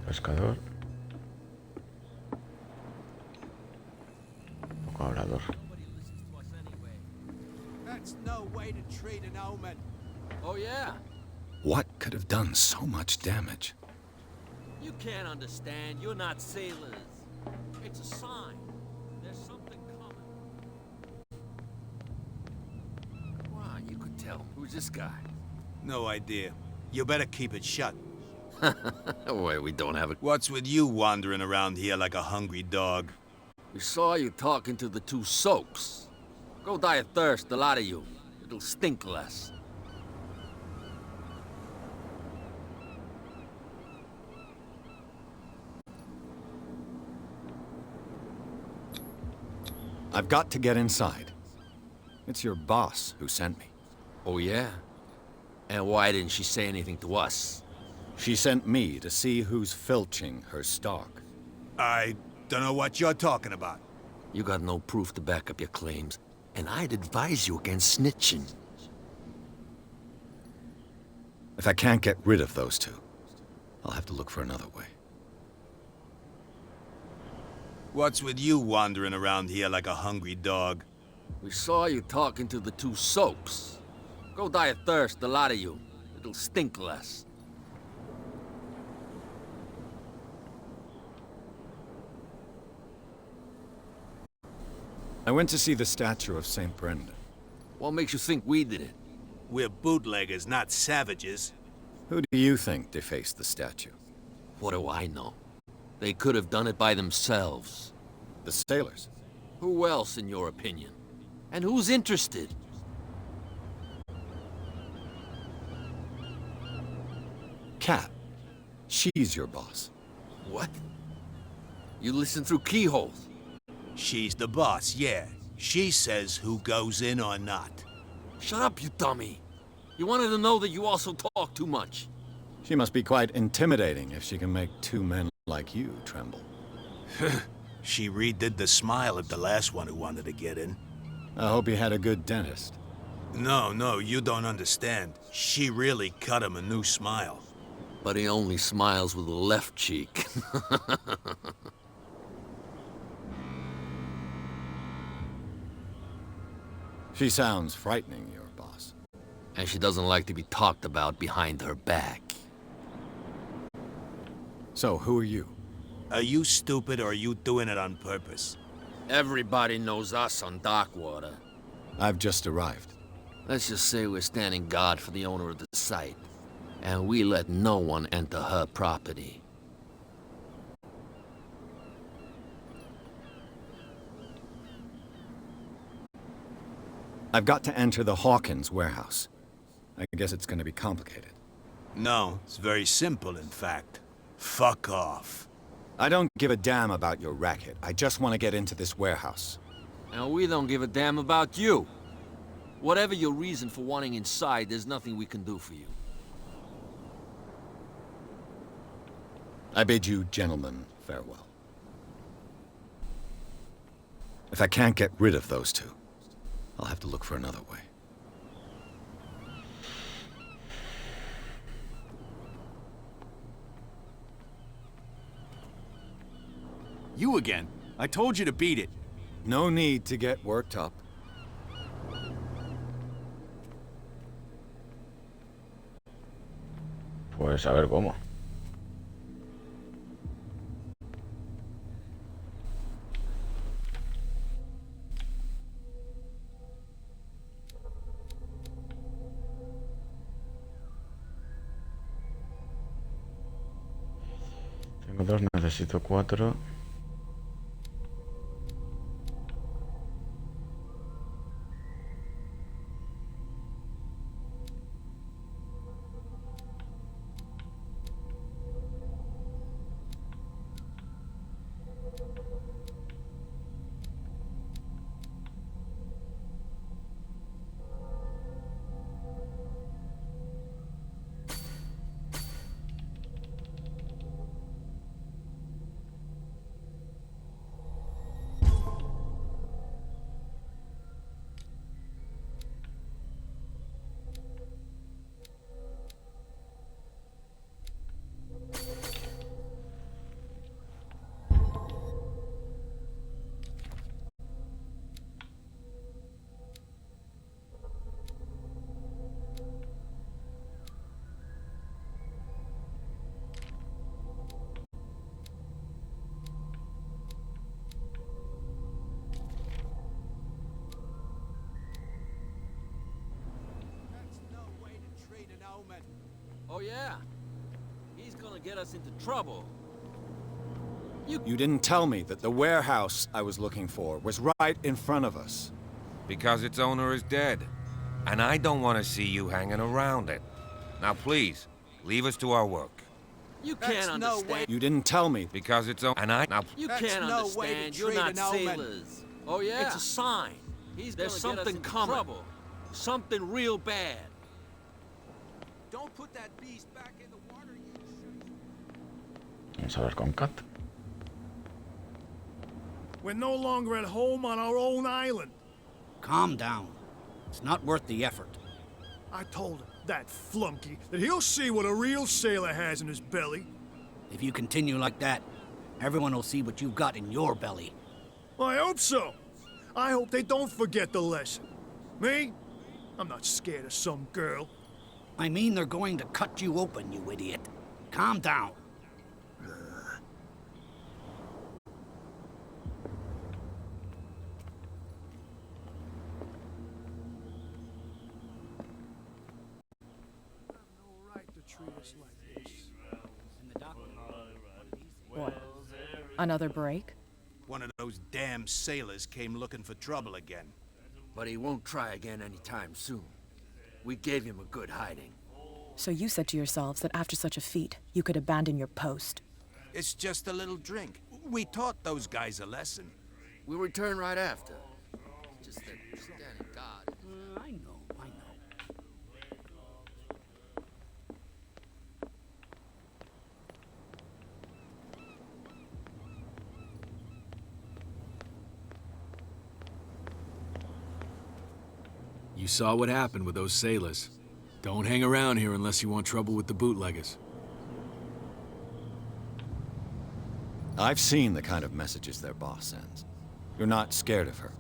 Speaker 1: Pescador. Poco hablador.
Speaker 8: That's no way to treat an omen. Oh yeah?
Speaker 3: What could have done so much damage?
Speaker 11: You can't understand. You're not sailors. It's a sign. There's something coming.
Speaker 8: Wow, you could tell. Who's this guy?
Speaker 16: No idea. You better keep it shut.
Speaker 8: Wait, we don't have it.
Speaker 16: What's with you wandering around here like a hungry dog?
Speaker 8: We saw you talking to the two soaks. Go die of thirst, the lot of you. It'll stink less.
Speaker 3: I've got to get inside. It's your boss who sent me.
Speaker 8: Oh, yeah? And why didn't she say anything to us?
Speaker 3: She sent me to see who's filching her stock.
Speaker 16: I don't know what you're talking about.
Speaker 8: You got no proof to back up your claims, and I'd advise you against snitching.
Speaker 3: If I can't get rid of those two, I'll have to look for another way.
Speaker 16: What's with you wandering around here like a hungry dog?
Speaker 8: We saw you talking to the two soaks. Go die of thirst, the lot of you. It'll stink less.
Speaker 3: I went to see the statue of St. Brendan.
Speaker 8: What makes you think we did it?
Speaker 16: We're bootleggers, not savages.
Speaker 3: Who do you think defaced the statue?
Speaker 11: What do I know? They could have done it by themselves.
Speaker 3: The sailors?
Speaker 11: Who else, in your opinion? And who's interested?
Speaker 3: Cat. She's your boss.
Speaker 11: What? You listen through keyholes?
Speaker 16: She's the boss, yeah. She says who goes in or not.
Speaker 11: Shut up, you dummy. You wanted to know that you also talk too much.
Speaker 3: She must be quite intimidating if she can make two men like you tremble.
Speaker 16: She redid the smile of the last one who wanted to get in.
Speaker 3: I hope he had a good dentist.
Speaker 16: No, you don't understand. She really cut him a new smile.
Speaker 11: But he only smiles with the left cheek.
Speaker 3: She sounds frightening, your boss.
Speaker 11: And she doesn't like to be talked about behind her back.
Speaker 3: So, who are you?
Speaker 16: Are you stupid or are you doing it on purpose?
Speaker 11: Everybody knows us on Darkwater.
Speaker 3: I've just arrived.
Speaker 11: Let's just say we're standing guard for the owner of the site. And we let no one enter her property.
Speaker 3: I've got to enter the Hawkins warehouse. I guess it's gonna be complicated.
Speaker 16: No, it's very simple, in fact. Fuck off.
Speaker 3: I don't give a damn about your racket. I just want to get into this warehouse.
Speaker 11: And we don't give a damn about you. Whatever your reason for wanting inside, there's nothing we can do for you.
Speaker 3: I bid you gentlemen farewell. If I can't get rid of those two, I'll have to look for another way.
Speaker 15: You again. I told you to beat it.
Speaker 3: No need to get worked up.
Speaker 1: Pues a ver cómo. Tengo dos, necesito cuatro.
Speaker 11: Oh yeah? He's gonna get us into trouble.
Speaker 3: You didn't tell me that the warehouse I was looking for was right in front of us.
Speaker 7: Because its owner is dead. And I don't want to see you hanging around it. Now please, leave us to our work.
Speaker 11: You can't understand.
Speaker 3: You didn't tell me.
Speaker 7: Because it's and I now
Speaker 11: You can't understand. You're not sailors. Oh yeah? It's a sign. There's something coming. Trouble. Something real bad.
Speaker 8: Don't put that beast back in the water, you
Speaker 1: Vamos a ver con Kat.
Speaker 17: We're no longer at home on our own island.
Speaker 5: Calm down. It's not worth the effort.
Speaker 17: I told him, that flunky, that he'll see what a real sailor has in his belly.
Speaker 5: If you continue like that, everyone will see what you've got in your belly.
Speaker 17: I hope so. I hope they don't forget the lesson. Me? I'm not scared of some girl.
Speaker 5: I mean they're going to cut you open, you idiot. Calm down.
Speaker 17: No right to treat us like this.
Speaker 5: And the doctor,
Speaker 14: Another break?
Speaker 16: One of those damn sailors came looking for trouble again.
Speaker 8: But he won't try again anytime soon. We gave him a good hiding.
Speaker 14: So you said to yourselves that after such a feat, you could abandon your post.
Speaker 16: It's just a little drink. We taught those guys a lesson.
Speaker 8: We'll return right after. Just that standing guard.
Speaker 11: I know.
Speaker 15: You saw what happened with those sailors. Don't hang around here unless you want trouble with the bootleggers.
Speaker 3: I've seen the kind of messages their boss sends. You're not scared of her.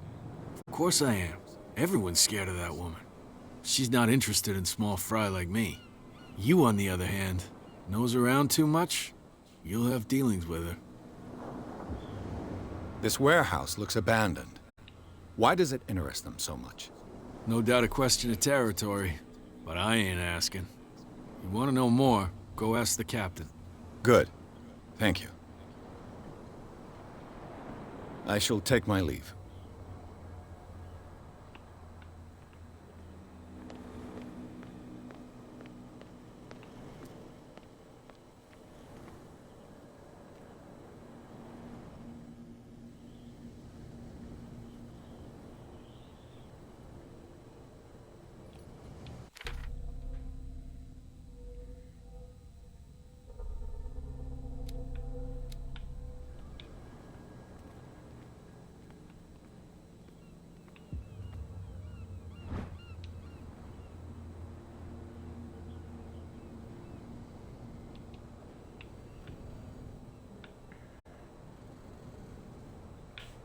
Speaker 15: Of course I am. Everyone's scared of that woman. She's not interested in small fry like me. You, on the other hand, nose around too much, you'll have dealings with her.
Speaker 3: This warehouse looks abandoned. Why does it interest them so much?
Speaker 15: No doubt a question of territory, but I ain't asking. You want to know more, go ask the captain.
Speaker 3: Good. Thank you. I shall take my leave.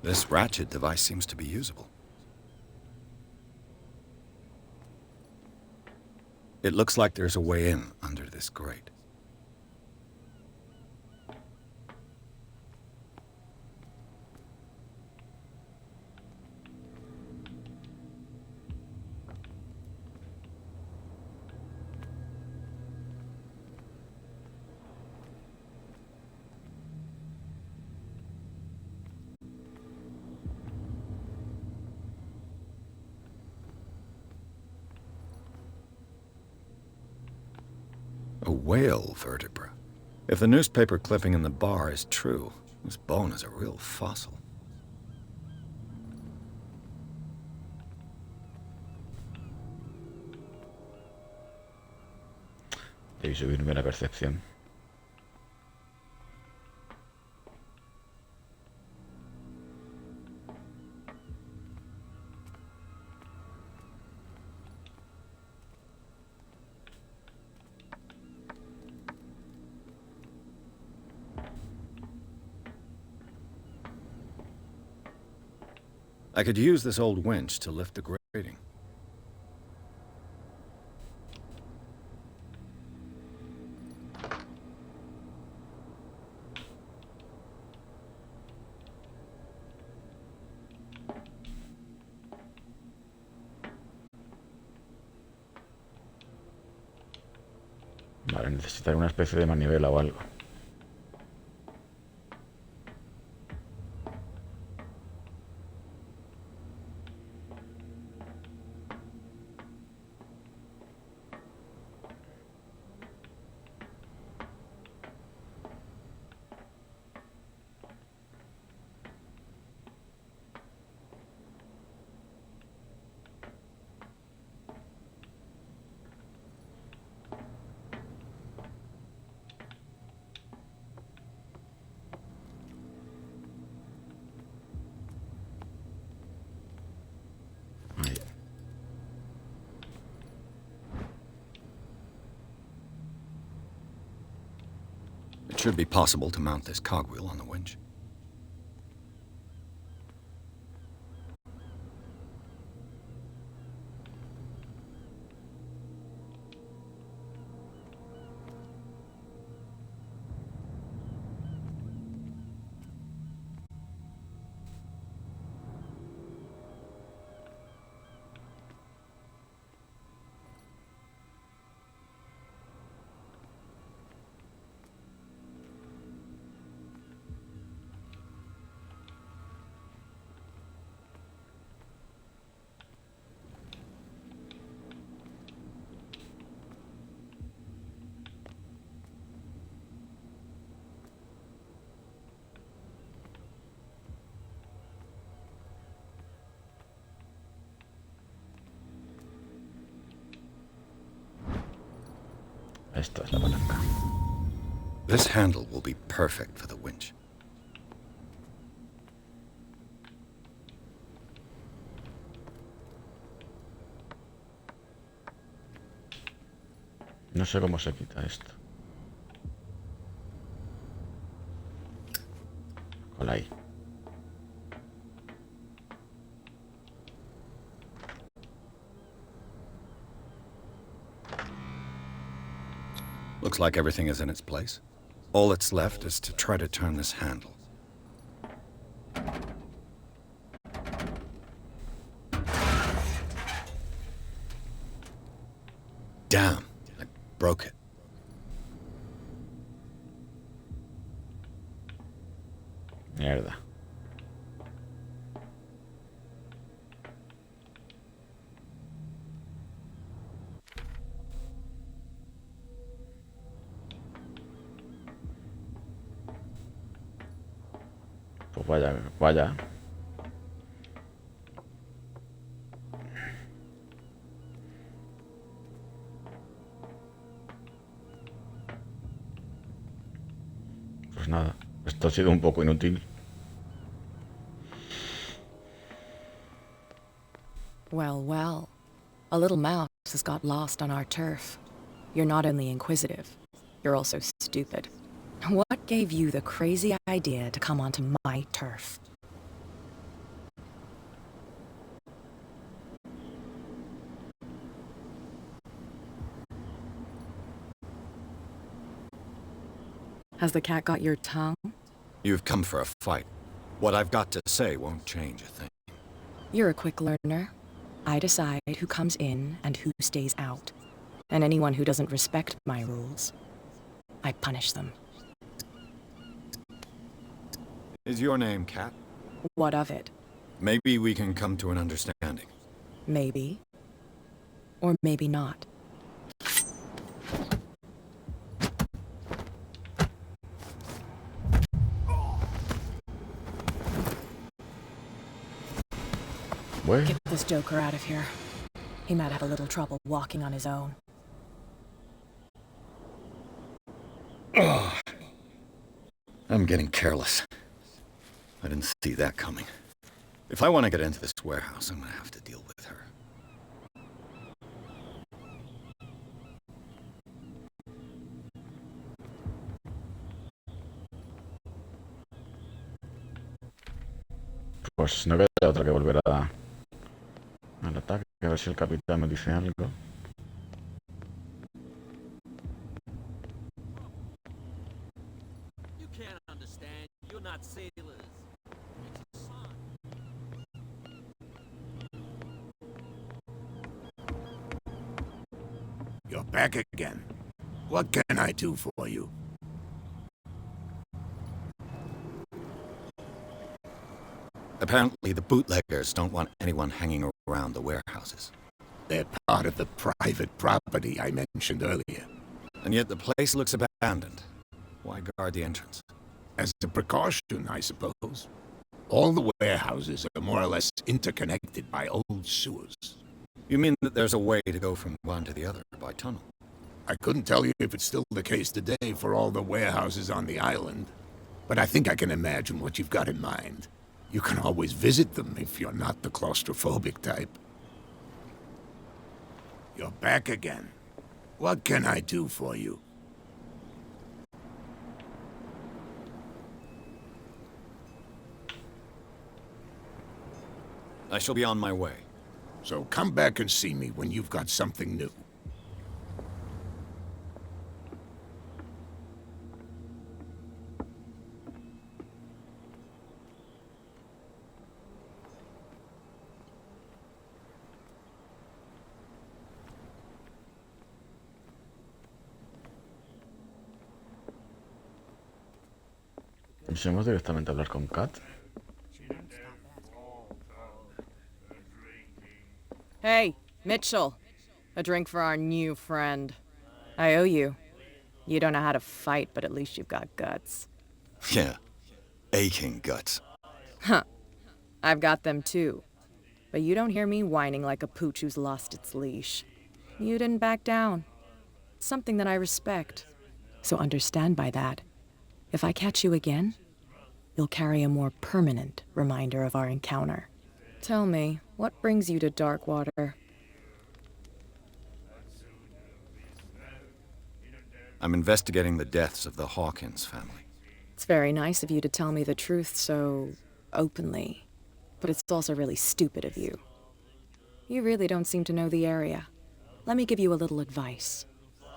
Speaker 3: This ratchet device seems to be usable. It looks like there's a way in under this grate. A whale vertebra. If the newspaper clipping in the bar is true, this bone is a real fossil.
Speaker 1: Debí subirme la percepción.
Speaker 3: I could use this old winch to lift the grating.
Speaker 1: Vale, necesitaré una especie de manivela o algo.
Speaker 3: It should be possible to mount this cogwheel on the winch.
Speaker 1: Esta es la palanca.
Speaker 3: This handle will be perfect for the winch.
Speaker 1: No sé cómo se quita esto. Hola ahí.
Speaker 3: Looks like everything is in its place. All that's left is to try to turn this handle. Damn, I broke it.
Speaker 1: Mierda. Pues vaya, vaya. Pues nada, esto ha sido un poco inútil.
Speaker 14: Well, well. A little mouse has got lost on our turf. You're not only inquisitive, you're also stupid. What gave you the crazy idea to come onto my turf? Has the cat got your tongue?
Speaker 3: You've come for a fight. What I've got to say won't change a thing.
Speaker 14: You're a quick learner. I decide who comes in and who stays out. And anyone who doesn't respect my rules, I punish them.
Speaker 3: Is your name Cat?
Speaker 14: What of it?
Speaker 3: Maybe we can come to an understanding.
Speaker 14: Maybe. Or maybe not.
Speaker 1: Where?
Speaker 14: Get this joker out of here. He might have a little trouble walking on his own.
Speaker 3: Ugh. I'm getting careless. I didn't see that coming. If I want to get into this warehouse, I'm gonna have to deal with her.
Speaker 1: Pues no queda otra que volver al ataque, a ver si el capitán me dice algo.
Speaker 11: You can't understand. You're not sailors. It's a sign.
Speaker 6: You're back again. What can I do for you?
Speaker 3: Apparently, the bootleggers don't want anyone hanging around the warehouses.
Speaker 6: They're part of the private property I mentioned earlier.
Speaker 3: And yet the place looks abandoned. Why guard the entrance?
Speaker 6: As a precaution, I suppose. All the warehouses are more or less interconnected by old sewers.
Speaker 3: You mean that there's a way to go from one to the other by tunnel?
Speaker 6: I couldn't tell you if it's still the case today for all the warehouses on the island, but I think I can imagine what you've got in mind. You can always visit them if you're not the claustrophobic type. You're back again. What can I do for you?
Speaker 3: I shall be on my way.
Speaker 6: So come back and see me when you've got something new.
Speaker 1: Pensemos directamente a hablar con Kat.
Speaker 14: Hey, Mitchell. A drink for our new friend. I owe you. You don't know how to fight, but at least you've got guts.
Speaker 3: Yeah. Aching guts.
Speaker 14: Huh. I've got them too. But you don't hear me whining like a pooch who's lost its leash. You didn't back down. something that I respect. So understand by that, if I catch you again, you'll carry a more permanent reminder of our encounter. Tell me, what brings you to Darkwater?
Speaker 3: I'm investigating the deaths of the Hawkins family.
Speaker 14: It's very nice of you to tell me the truth so openly, but it's also really stupid of you. You really don't seem to know the area. Let me give you a little advice.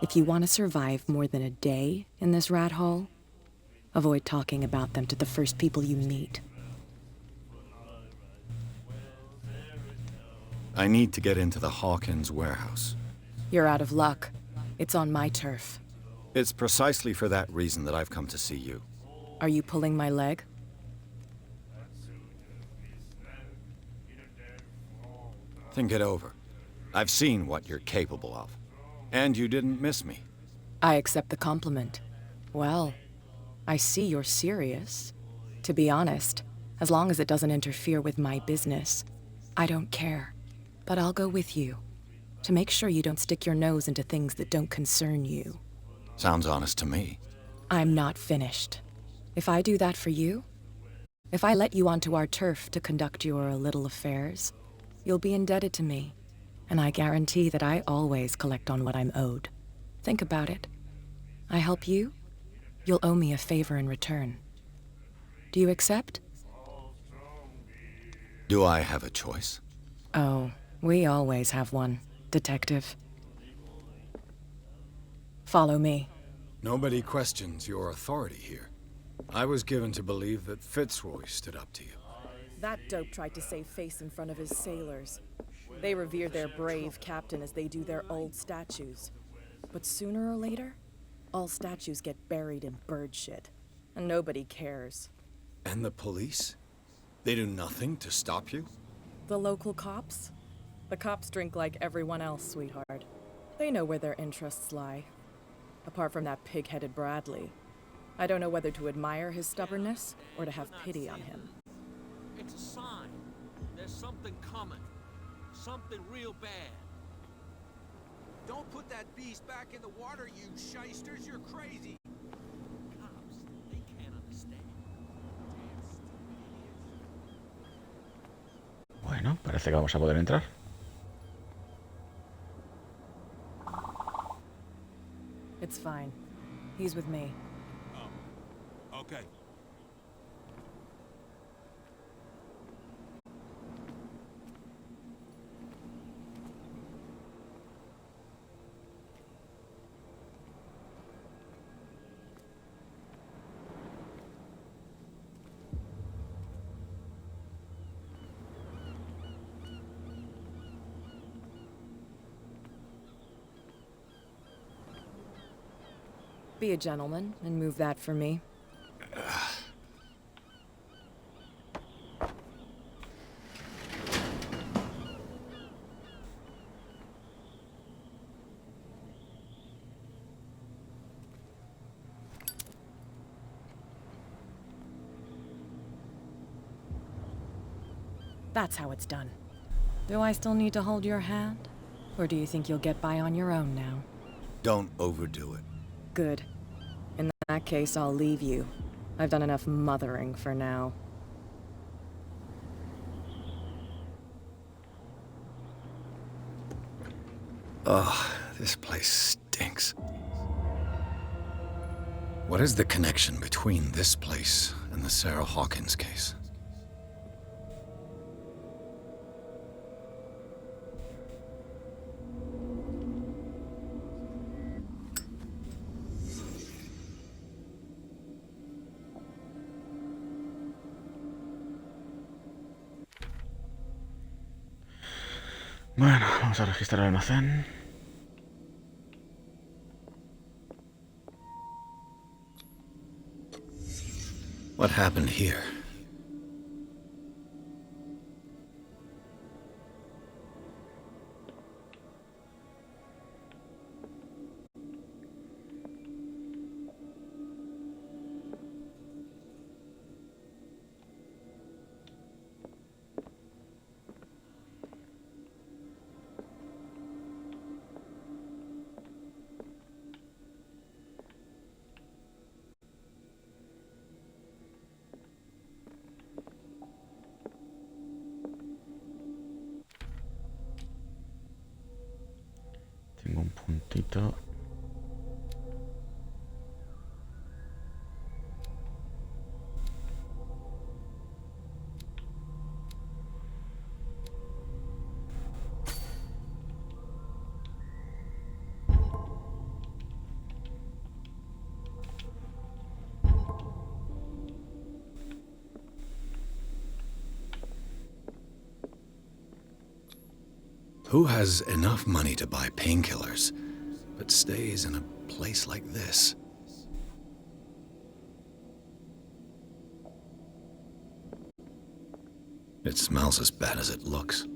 Speaker 14: If you want to survive more than a day in this rat hole, avoid talking about them to the first people you meet.
Speaker 3: I need to get into the Hawkins warehouse.
Speaker 14: You're out of luck. It's on my turf.
Speaker 3: It's precisely for that reason that I've come to see you.
Speaker 14: Are you pulling my leg?
Speaker 3: Think it over. I've seen what you're capable of. And you didn't miss me.
Speaker 14: I accept the compliment. Well, I see you're serious. To be honest, as long as it doesn't interfere with my business, I don't care. But I'll go with you, to make sure you don't stick your nose into things that don't concern you.
Speaker 3: Sounds honest to me.
Speaker 14: I'm not finished. If I do that for you, if I let you onto our turf to conduct your little affairs, you'll be indebted to me, and I guarantee that I always collect on what I'm owed. Think about it. I help you, you'll owe me a favor in return. Do you accept?
Speaker 3: Do I have a choice?
Speaker 14: Oh, we always have one, Detective. Follow me.
Speaker 3: Nobody questions your authority here. I was given to believe that Fitzroy stood up to you.
Speaker 14: That dope tried to save face in front of his sailors. They revere their brave captain as they do their old statues. But sooner or later, all statues get buried in bird shit. And nobody cares.
Speaker 3: And the police? They do nothing to stop you?
Speaker 14: The local cops? The cops drink like everyone else, sweetheart. They know where their interests lie. Apart from that pig-headed Bradley, I don't know whether to admire his stubbornness or to have pity on him.
Speaker 11: It's a sign. There's something coming. Something real bad.
Speaker 8: Don't put that beast back in the water, you shysters. You're crazy.
Speaker 11: Cops, they can't understand.
Speaker 1: Bueno, parece que vamos a poder entrar.
Speaker 14: It's fine. He's with me.
Speaker 8: Oh, okay.
Speaker 14: Be a gentleman and move that for me. That's how it's done. Do I still need to hold your hand? Or do you think you'll get by on your own now?
Speaker 3: Don't overdo it.
Speaker 14: Good. In that case, I'll leave you. I've done enough mothering for now.
Speaker 3: Ugh, this place stinks. What is the connection between this place and the Sarah Hawkins case?
Speaker 1: Bueno, vamos a registrar el almacén.
Speaker 3: What happened here?
Speaker 1: momentito.
Speaker 3: Who has enough money to buy painkillers, but stays in a place like this? It smells as bad as it looks.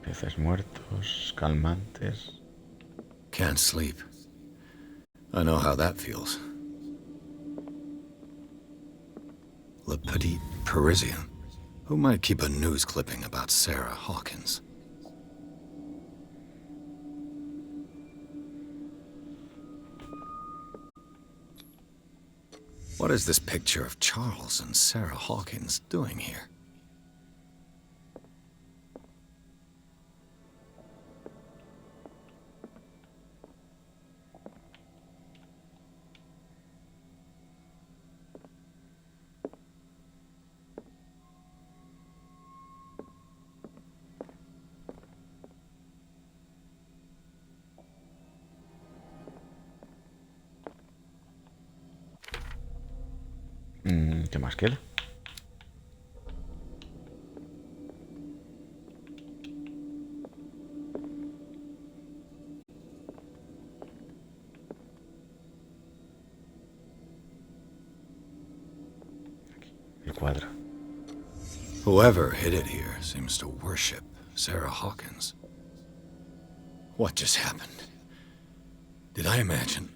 Speaker 1: Peces muertos, calmantes.
Speaker 3: Can't sleep. I know how that feels. Le Petit Parisien. Who might keep a news clipping about Sarah Hawkins? What is this picture of Charles and Sarah Hawkins doing here?
Speaker 1: ¿Qué más queda? El cuadro.
Speaker 3: Whoever hid it here seems to worship Sarah Hawkins. What just happened? Did I imagine?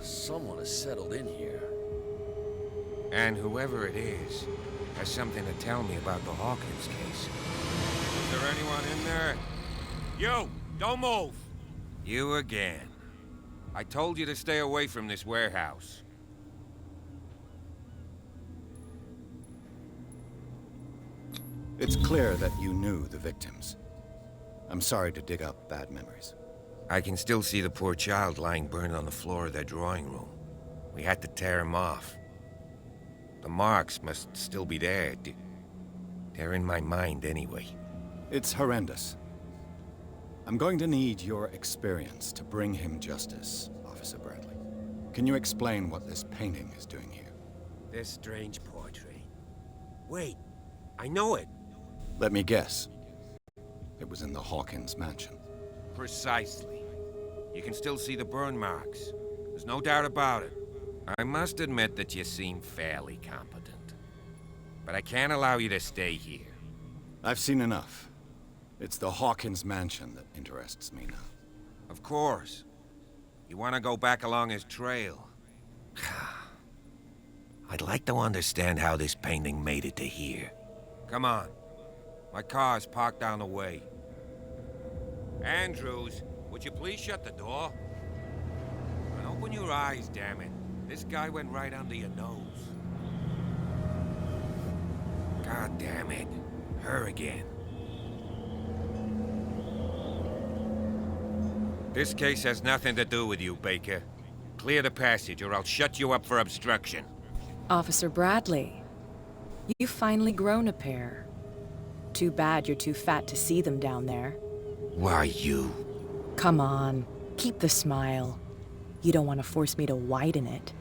Speaker 11: Someone has settled in here.
Speaker 7: And whoever it is has something to tell me about the Hawkins case. Is there anyone in there? You! Don't move! You again. I told you to stay away from this warehouse.
Speaker 3: It's clear that you knew the victims. I'm sorry to dig up bad memories.
Speaker 7: I can still see the poor child lying burned on the floor of their drawing room. We had to tear him off. The marks must still be there. They're in my mind anyway.
Speaker 3: It's horrendous. I'm going to need your experience to bring him justice, Officer Bradley. Can you explain what this painting is doing here?
Speaker 12: This strange portrait. Wait, I know it.
Speaker 3: Let me guess. It was in the Hawkins mansion.
Speaker 7: Precisely. You can still see the burn marks. There's no doubt about it. I must admit that you seem fairly competent. But I can't allow you to stay here.
Speaker 3: I've seen enough. It's the Hawkins mansion that interests me now.
Speaker 7: Of course. You want to go back along his trail. I'd like to understand how this painting made it to here. Come on. My car's parked down the way. Andrews, would you please shut the door? And open your eyes, damn it. This guy went right under your nose. God damn it. Her again. This case has nothing to do with you, Baker. Clear the passage or I'll shut you up for obstruction.
Speaker 14: Officer Bradley, you've finally grown a pair. Too bad you're too fat to see them down there.
Speaker 7: Why you?
Speaker 14: Come on, keep the smile. You don't want to force me to widen it.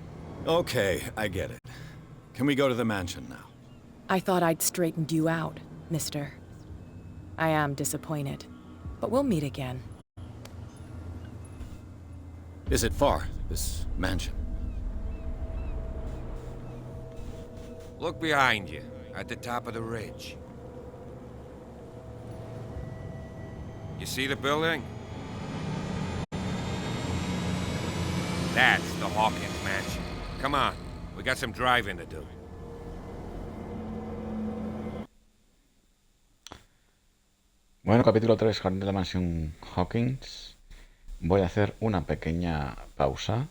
Speaker 3: Okay, I get it. Can we go to the mansion now?
Speaker 14: I thought I'd straightened you out, mister. I am disappointed, but we'll meet again.
Speaker 3: Is it far, this mansion?
Speaker 7: Look behind you, at the top of the ridge. You see the building? That's the Hawkins mansion. Come on, we got some driving to do.
Speaker 1: Bueno, capítulo 3, Jardín de la Mansión Hawkins. Voy a hacer una pequeña pausa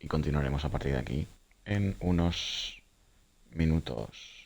Speaker 1: y continuaremos a partir de aquí en unos minutos.